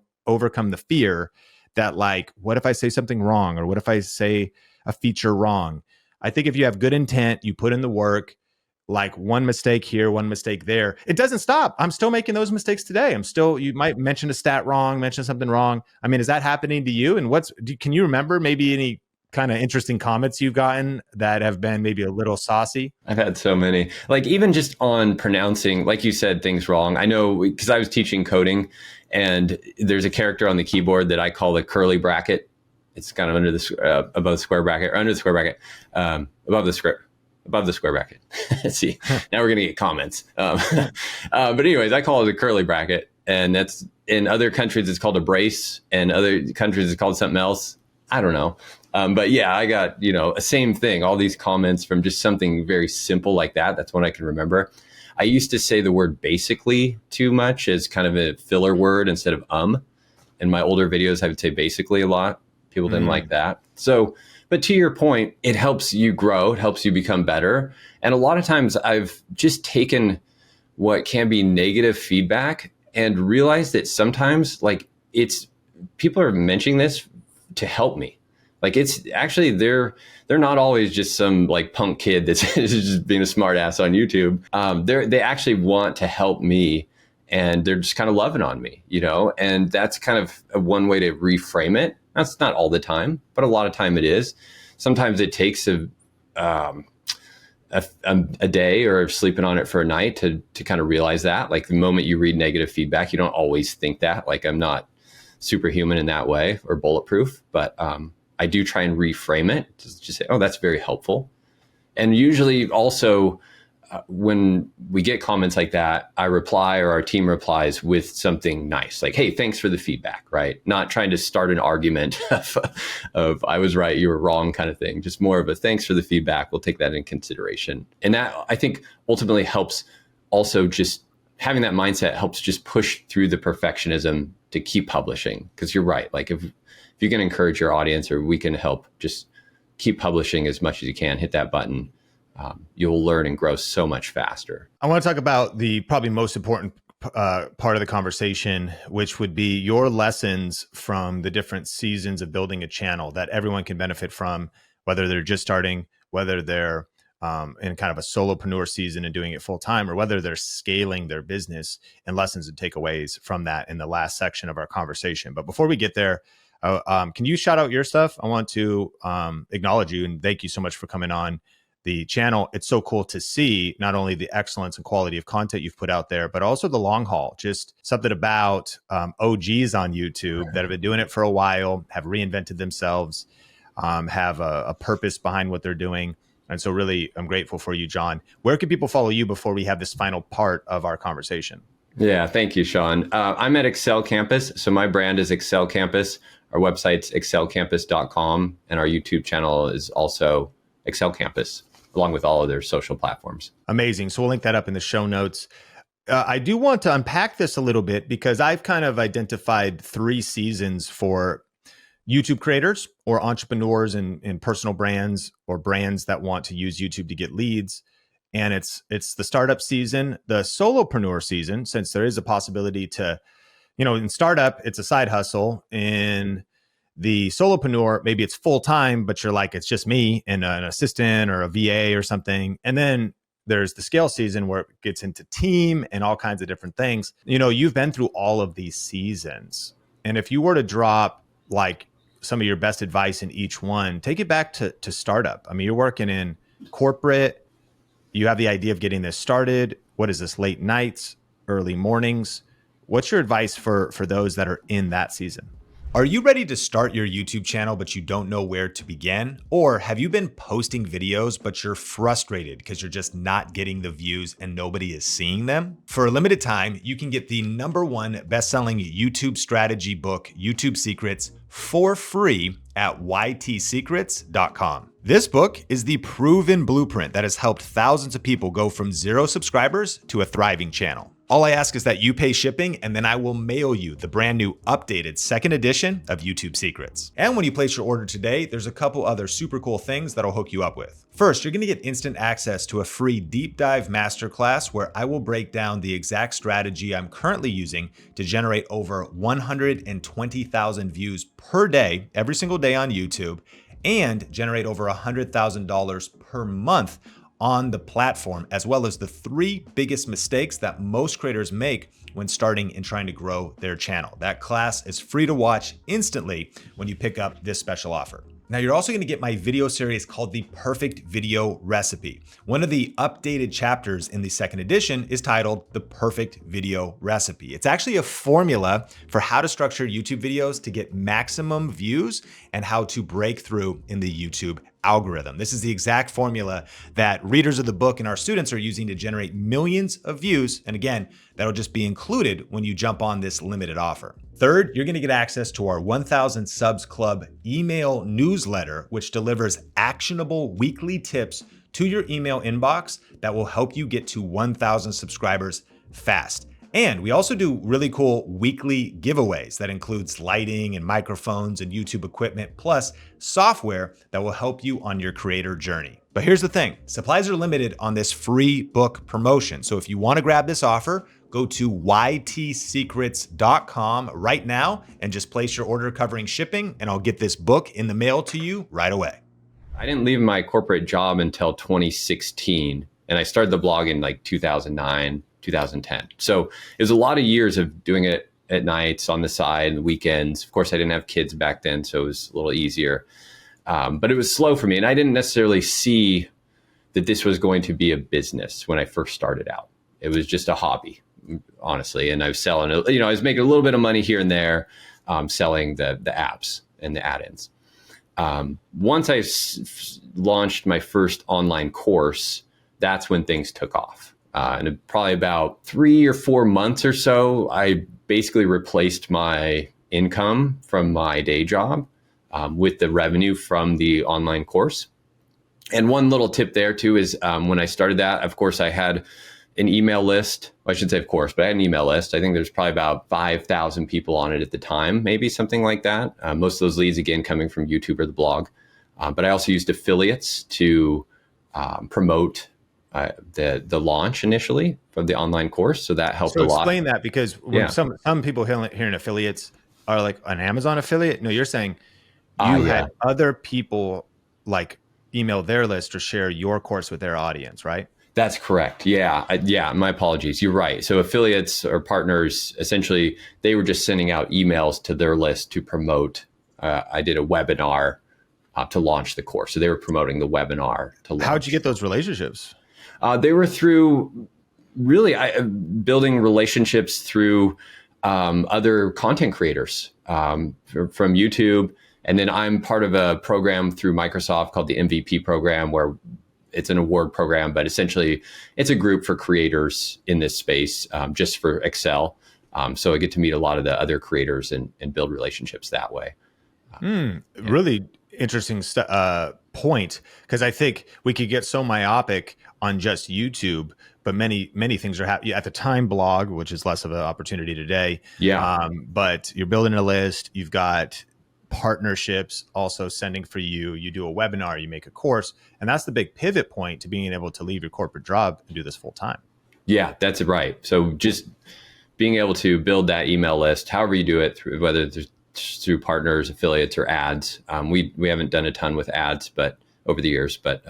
the fear that like, what if I say something wrong? Or what if I say a feature wrong? I think if you have good intent, you put in the work, like one mistake here, one mistake there, it doesn't stop. I'm still making those mistakes today. You might mention a stat wrong, mention something wrong. I mean, is that happening to you? And can you remember maybe any kind of interesting comments you've gotten that have been maybe a little saucy? I've had so many, like even just on pronouncing, like you said, things wrong. I know because I was teaching coding and there's a character on the keyboard that I call the curly bracket. It's kind of under the above the square bracket or under the square bracket, above the square bracket. See, now we're going to get comments. But anyways, I call it a curly bracket, and that's in other countries it's called a brace, and other countries it's called something else. I don't know. But yeah, I got, a same thing, all these comments from just something very simple like that. That's one I can remember. I used to say the word basically too much as kind of a filler word instead of In my older videos, I would say basically a lot. People didn't like that. So, but to your point, it helps you grow. It helps you become better. And a lot of times I've just taken what can be negative feedback and realized that sometimes like people are mentioning this to help me. Like it's actually, they're not always just some like punk kid that's just being a smart ass on YouTube. They actually want to help me and they're just kind of loving on me, and that's kind of one way to reframe it. That's not all the time, but a lot of time it is. Sometimes it takes a day or sleeping on it for a night to kind of realize that. Like the moment you read negative feedback, you don't always think that. Like I'm not superhuman in that way or bulletproof, but I do try and reframe it to just say, oh, that's very helpful. And usually also when we get comments like that, I reply or our team replies with something nice, like, hey, thanks for the feedback, right? Not trying to start an argument of I was right, you were wrong kind of thing. Just more of a thanks for the feedback. We'll take that in consideration. And that I think ultimately helps also just having that mindset helps just push through the perfectionism to keep publishing. Because you're right. Like if you can encourage your audience or we can help just keep publishing as much as you can, hit that button. You'll learn and grow so much faster. I want to talk about the probably most important part of the conversation, which would be your lessons from the different seasons of building a channel that everyone can benefit from, whether they're just starting, whether they're in kind of a solopreneur season and doing it full time, or whether they're scaling their business, and lessons and takeaways from that in the last section of our conversation. But before we get there, can you shout out your stuff? I want to acknowledge you and thank you so much for coming on the channel. It's so cool to see not only the excellence and quality of content you've put out there, but also the long haul, just something about OGs on YouTube that have been doing it for a while, have reinvented themselves, have a purpose behind what they're doing. And so really, I'm grateful for you, John. Where can people follow you before we have this final part of our conversation? Yeah, thank you, Sean. I'm at Excel Campus. So my brand is Excel Campus. Our website's excelcampus.com. And our YouTube channel is also Excel Campus, along with all of their social platforms. Amazing. So we'll link that up in the show notes. I do want to unpack this a little bit because I've kind of identified 3 seasons for YouTube creators or entrepreneurs in personal brands or brands that want to use YouTube to get leads. And it's the startup season, the solopreneur season, since there is a possibility to, in startup, it's a side hustle. In the solopreneur, maybe it's full time, but you're like, it's just me and an assistant or a VA or something. And then there's the scale season where it gets into team and all kinds of different things. You've been through all of these seasons. And if you were to drop like some of your best advice in each one, take it back to startup. I mean, you're working in corporate. You have the idea of getting this started. What is this, late nights, early mornings? What's your advice for those that are in that season? Are you ready to start your YouTube channel, but you don't know where to begin? Or have you been posting videos, but you're frustrated because you're just not getting the views and nobody is seeing them? For a limited time, you can get the #1 best-selling YouTube strategy book, YouTube Secrets, for free at ytsecrets.com. This book is the proven blueprint that has helped thousands of people go from 0 subscribers to a thriving channel. All I ask is that you pay shipping, and then I will mail you the brand new updated 2nd edition of YouTube Secrets. And when you place your order today, there's a couple other super cool things that'll hook you up with. First, you're gonna get instant access to a free deep dive masterclass where I will break down the exact strategy I'm currently using to generate over 120,000 views per day, every single day on YouTube, and generate over $100,000 per month on the platform, as well as the 3 biggest mistakes that most creators make when starting and trying to grow their channel. That class is free to watch instantly when you pick up this special offer. Now, you're also gonna get my video series called the Perfect Video Recipe. One of the updated chapters in the 2nd edition is titled the Perfect Video Recipe. It's actually a formula for how to structure YouTube videos to get maximum views and how to break through in the YouTube algorithm. This is the exact formula that readers of the book and our students are using to generate millions of views. And again, that'll just be included when you jump on this limited offer. Third, you're gonna get access to our 1,000 Subs Club email newsletter, which delivers actionable weekly tips to your email inbox that will help you get to 1,000 subscribers fast. And we also do really cool weekly giveaways that includes lighting and microphones and YouTube equipment, plus software that will help you on your creator journey. But here's the thing, supplies are limited on this free book promotion. So if you wanna grab this offer, go to ytsecrets.com right now and just place your order covering shipping, and I'll get this book in the mail to you right away. I didn't leave my corporate job until 2016, and I started the blog in like 2009. 2010. So it was a lot of years of doing it at nights, on the side, and weekends. Of course, I didn't have kids back then, so it was a little easier. But it was slow for me, and I didn't necessarily see that this was going to be a business when I first started out. It was just a hobby, honestly. And I was selling, I was making a little bit of money here and there, selling the apps and the add-ins. Once I launched my first online course, that's when things took off. And probably about 3 or 4 months or so, I basically replaced my income from my day job with the revenue from the online course. And one little tip there too is when I started that, of course, I had an email list. Well, I should say, of course, but I had an email list. I think there's probably about 5,000 people on it at the time, maybe something like that. Most of those leads, again, coming from YouTube or the blog. But I also used affiliates to promote the launch initially of the online course. So that helped a lot. So explain that, because when some people hearing affiliates are like an Amazon affiliate. No, you're saying you had other people like email their list or share your course with their audience, right? That's correct. Yeah. My apologies. You're right. So affiliates or partners, essentially, they were just sending out emails to their list to promote. I did a webinar to launch the course. So they were promoting the webinar to launch. How'd you get those relationships? They were through really building relationships through other content creators from YouTube. And then I'm part of a program through Microsoft called the MVP program, where it's an award program, but essentially it's a group for creators in this space, just for Excel. So I get to meet a lot of the other creators and build relationships that way. Really interesting point, because I think we could get so myopic on just YouTube, but many things are happening at the time. Blog, which is less of an opportunity today. Yeah. But you're building a list. You've got partnerships also sending for you. You do a webinar, you make a course, and that's the big pivot point to being able to leave your corporate job and do this full time. Yeah, that's right. So just being able to build that email list, however you do it, whether it's through partners, affiliates, or ads. We haven't done a ton with ads, but over the years, but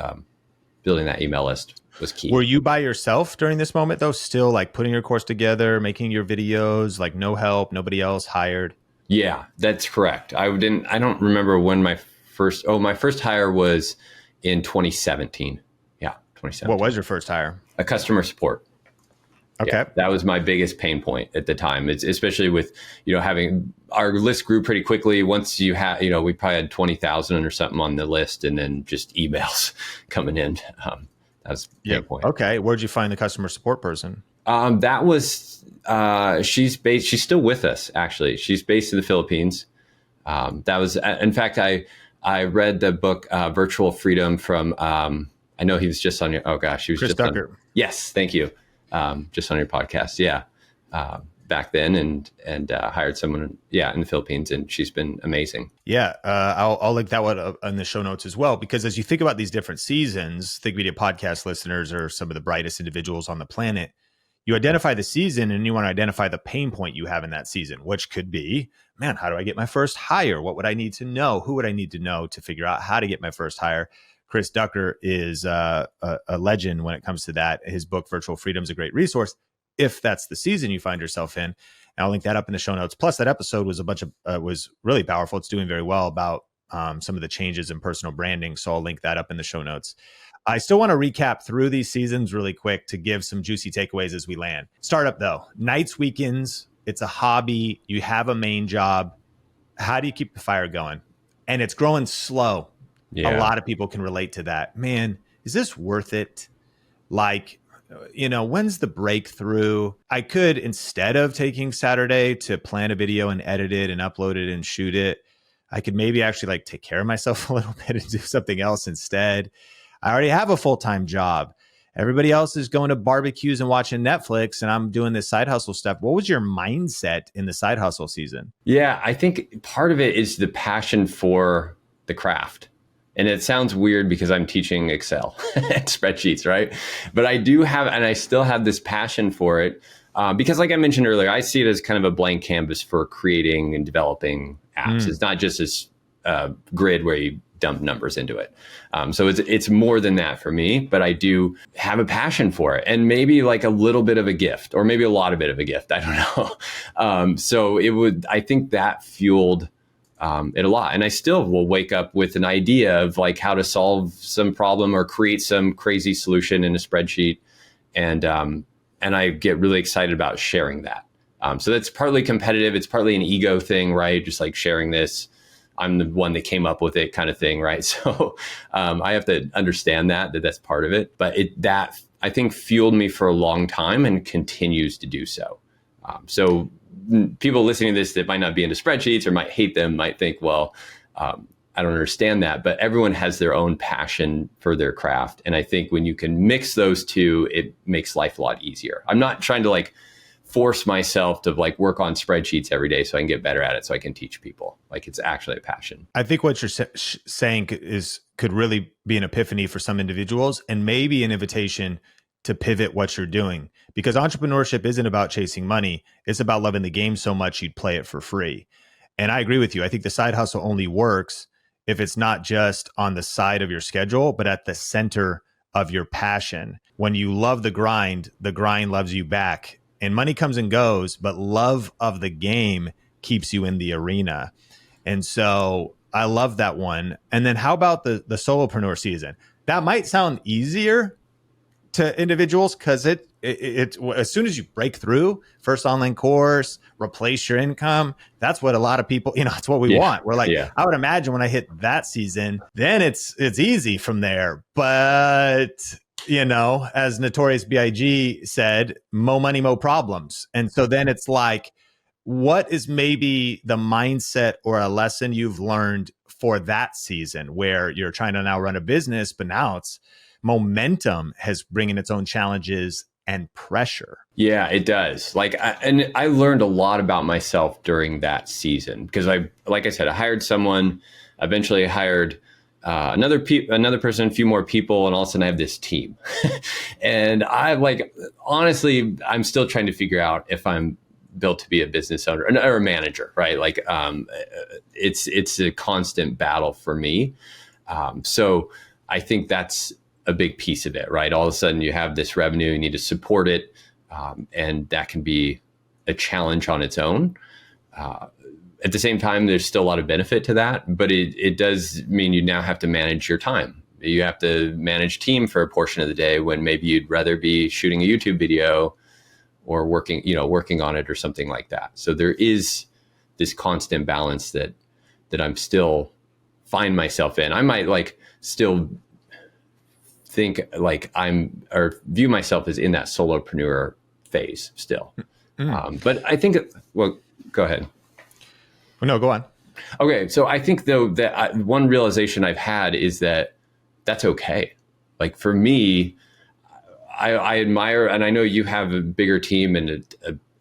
building that email list was key. Were you by yourself during this moment though? Still like putting your course together, making your videos, like no help, nobody else hired? Yeah, that's correct. I don't remember when my first hire was in 2017. Yeah, 2017. What was your first hire? A customer support. Okay. Yeah, that was my biggest pain point at the time. It's especially with, having our list grew pretty quickly. Once you have, we probably had 20,000 or something on the list, and then just emails coming in. That was a pain point. Okay. Where'd you find the customer support person? That was, she's still with us, actually. She's based in the Philippines. That was, in fact, I read the book, Virtual Freedom from, I know he was just on your, oh gosh, he was Chris just Ducker. on, yes, thank you. Just on your podcast. Yeah. Back then and hired someone, in the Philippines, and she's been amazing. Yeah. I'll link that one up in the show notes as well, because as you think about these different seasons, Think Media podcast listeners are some of the brightest individuals on the planet. You identify the season and you want to identify the pain point you have in that season, which could be, man, how do I get my first hire? What would I need to know? Who would I need to know to figure out how to get my first hire? Chris Ducker is a legend when it comes to that. His book, Virtual Freedom, is a great resource if that's the season you find yourself in. And I'll link that up in the show notes. Plus, that episode was was really powerful. It's doing very well about some of the changes in personal branding. So I'll link that up in the show notes. I still want to recap through these seasons really quick to give some juicy takeaways as we land. Startup, though, nights, weekends, it's a hobby. You have a main job. How do you keep the fire going? And it's growing slow. Yeah. A lot of people can relate to that. Man, is this worth it? Like, when's the breakthrough? I could, instead of taking Saturday to plan a video and edit it and upload it and shoot it, I could maybe actually take care of myself a little bit and do something else instead. I already have a full-time job. Everybody else is going to barbecues and watching Netflix, and I'm doing this side hustle stuff. What was your mindset in the side hustle season? Yeah, I think part of it is the passion for the craft. And it sounds weird because I'm teaching Excel and spreadsheets, right? But I do have, and I still have this passion for it because, like I mentioned earlier, I see it as kind of a blank canvas for creating and developing apps. It's not just this grid where you dump numbers into it. So it's more than that for me, but I do have a passion for it, and maybe a little bit of a gift, or maybe a lot of bit of a gift. I don't know. So I think that fueled it a lot. And I still will wake up with an idea of how to solve some problem or create some crazy solution in a spreadsheet. And I get really excited about sharing that. So that's partly competitive. It's partly an ego thing, right? Just sharing this. I'm the one that came up with it kind of thing, right? So I have to understand that's part of it. But that I think fueled me for a long time and continues to do so. So people listening to this that might not be into spreadsheets or might hate them might think, well, I don't understand that. But everyone has their own passion for their craft. And I think when you can mix those two, it makes life a lot easier. I'm not trying to force myself to work on spreadsheets every day so I can get better at it so I can teach people. It's actually a passion. I think what you're saying could really be an epiphany for some individuals, and maybe an invitation to pivot what you're doing, because entrepreneurship isn't about chasing money. It's about loving the game so much you'd play it for free. And I agree with you. I think the side hustle only works if it's not just on the side of your schedule, but at the center of your passion. When you love the grind loves you back. And money comes and goes, but love of the game keeps you in the arena. And so I love that one. And then how about the solopreneur season? That might sound easier to individuals because it as soon as you break through, first online course, replace your income, that's what a lot of people, it's what we want. We're I would imagine when I hit that season, then it's easy from there. But as Notorious B.I.G. said, mo money, mo problems. And so then it's what is maybe the mindset or a lesson you've learned for that season where you're trying to now run a business, but now it's momentum has bringing its own challenges and pressure? Yeah, it does. I learned a lot about myself during that season because like I said, I hired someone, eventually hired another person, a few more people, and all of a sudden I have this team. And honestly, I'm still trying to figure out if I'm built to be a business owner or a manager, right? It's a constant battle for me. So I think that's a big piece of it, right? All of a sudden you have this revenue, you need to support it. And that can be a challenge on its own. At the same time, there's still a lot of benefit to that, but it does mean you now have to manage your time. You have to manage team for a portion of the day when maybe you'd rather be shooting a YouTube video or working on it or something like that. So there is this constant balance that I'm still find myself in. I might like still think like or view myself as in that solopreneur phase still. But I think, well, go ahead. No, go on. Okay. So I think though that one realization I've had is that that's okay. Like for me, I admire, and I know you have a bigger team and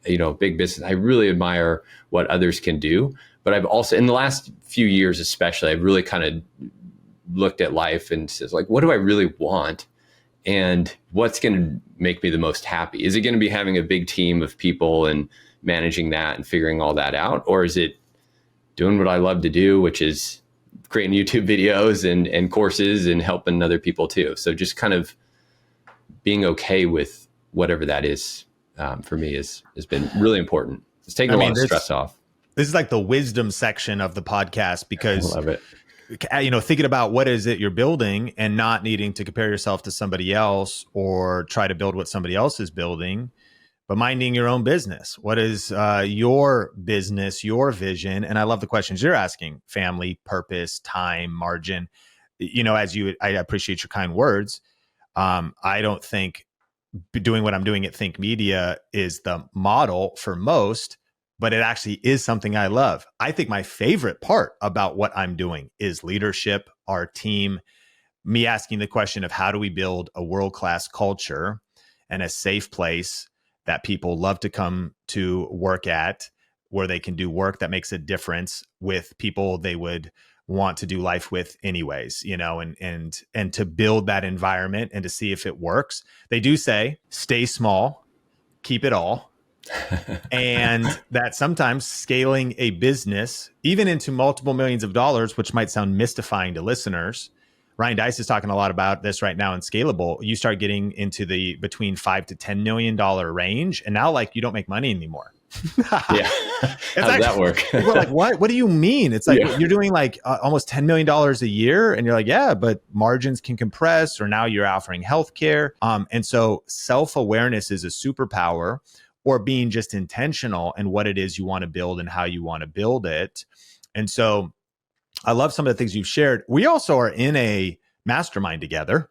a big business. I really admire what others can do. But I've also, in the last few years, especially, I've really kind of looked at life and says like, what do I really want? And what's going to make me the most happy? Is it going to be having a big team of people and managing that and figuring all that out? Or is it doing what I love to do, which is creating YouTube videos and courses and helping other people too? So just kind of being okay with whatever that is, for me has been really important. It's taken a lot of stress off. This is like the wisdom section of the podcast, because I love it. Thinking about what is it you're building and not needing to compare yourself to somebody else or try to build what somebody else is building, but minding your own business. What is your business, your vision? And I love the questions you're asking: family, purpose, time, margin. I appreciate your kind words. I don't think doing what I'm doing at Think Media is the model for most, but it actually is something I love. I think my favorite part about what I'm doing is leadership, our team, me asking the question of how do we build a world-class culture and a safe place that people love to come to work at, where they can do work that makes a difference with people they would want to do life with anyways, and to build that environment and to see if it works. They do say, stay small, keep it all. And that sometimes scaling a business, even into multiple millions of dollars, which might sound mystifying to listeners. Ryan Dice is talking a lot about this right now in Scalable. You start getting into the between $5 to $10 million range. And now like you don't make money anymore. Yeah. How does that work? People are like, what do you mean? It's like, you're doing like almost $10 million a year. And you're like, yeah, but margins can compress, or now you're offering healthcare. And so self-awareness is a superpower, or being just intentional in what it is you want to build and how you want to build it. And so I love some of the things you've shared. We also are in a mastermind together.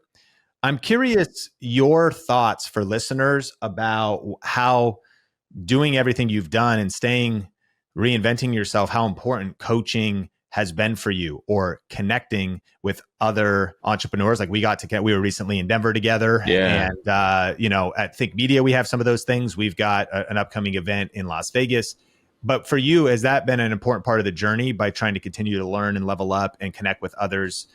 I'm curious your thoughts for listeners about how doing everything you've done and reinventing yourself, how important coaching has been for you, or connecting with other entrepreneurs. Like we were recently in Denver together. Yeah. And, at Think Media, we have some of those things. We've got an upcoming event in Las Vegas. But for you, has that been an important part of the journey by trying to continue to learn and level up and connect with others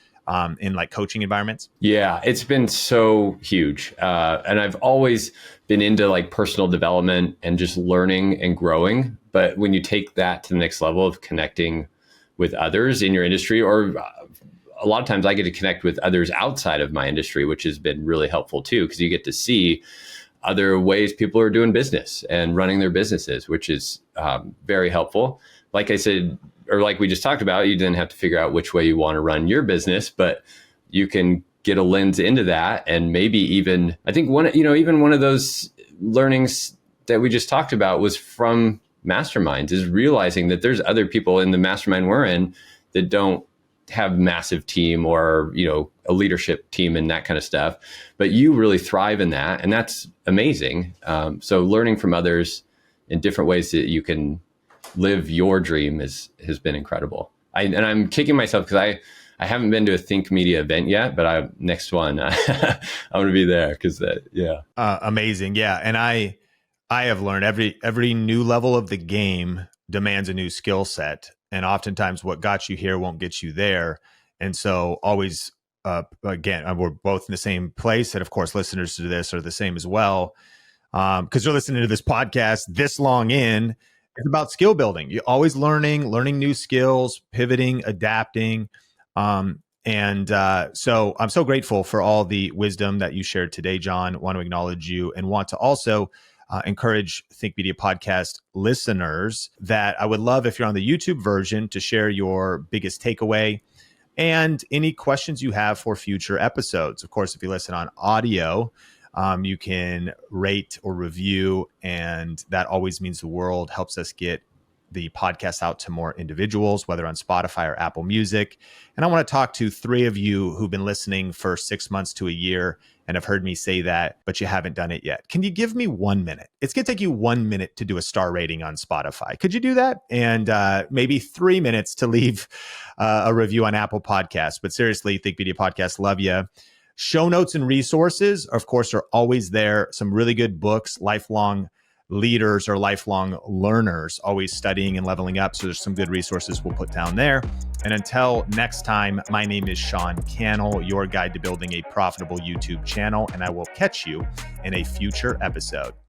in like coaching environments? Yeah, it's been so huge. And I've always been into like personal development and just learning and growing. But when you take that to the next level of connecting with others in your industry, or a lot of times I get to connect with others outside of my industry, which has been really helpful too, because you get to see other ways people are doing business and running their businesses, which is very helpful. Like I said, or like we just talked about, you didn't have to figure out which way you want to run your business, but you can get a lens into that. And maybe even, I think even one of those learnings that we just talked about was from masterminds, is realizing that there's other people in the mastermind we're in that don't have massive team or, a leadership team and that kind of stuff, but you really thrive in that. And that's amazing. So learning from others in different ways that you can live your dream has been incredible. I'm kicking myself because I haven't been to a Think Media event yet, but next one, I'm going to be there because amazing. Yeah. And I have learned every new level of the game demands a new skill set. And oftentimes what got you here won't get you there. And so always, again, we're both in the same place. And of course, listeners to this are the same as well. Because you're listening to this podcast this long in, it's about skill building. You're always learning new skills, pivoting, adapting. So I'm so grateful for all the wisdom that you shared today, John. Want to acknowledge you and want to also encourage Think Media podcast listeners that I would love, if you're on the YouTube version, to share your biggest takeaway and any questions you have for future episodes. Of course, if you listen on audio, You can rate or review, and that always means the world, helps us get the podcast out to more individuals, whether on Spotify or Apple Music. And I want to talk to 3 of you who've been listening for 6 months to a year and have heard me say that, but you haven't done it yet. Can you give me 1 minute? It's going to take you 1 minute to do a star rating on Spotify. Could you do that? And maybe 3 minutes to leave a review on Apple Podcasts. But seriously, Think Media Podcast, love you. Show notes and resources, of course, are always there. Some really good books, lifelong leaders or lifelong learners, always studying and leveling up. So there's some good resources we'll put down there. And until next time, my name is Sean Cannell, your guide to building a profitable YouTube channel, and I will catch you in a future episode.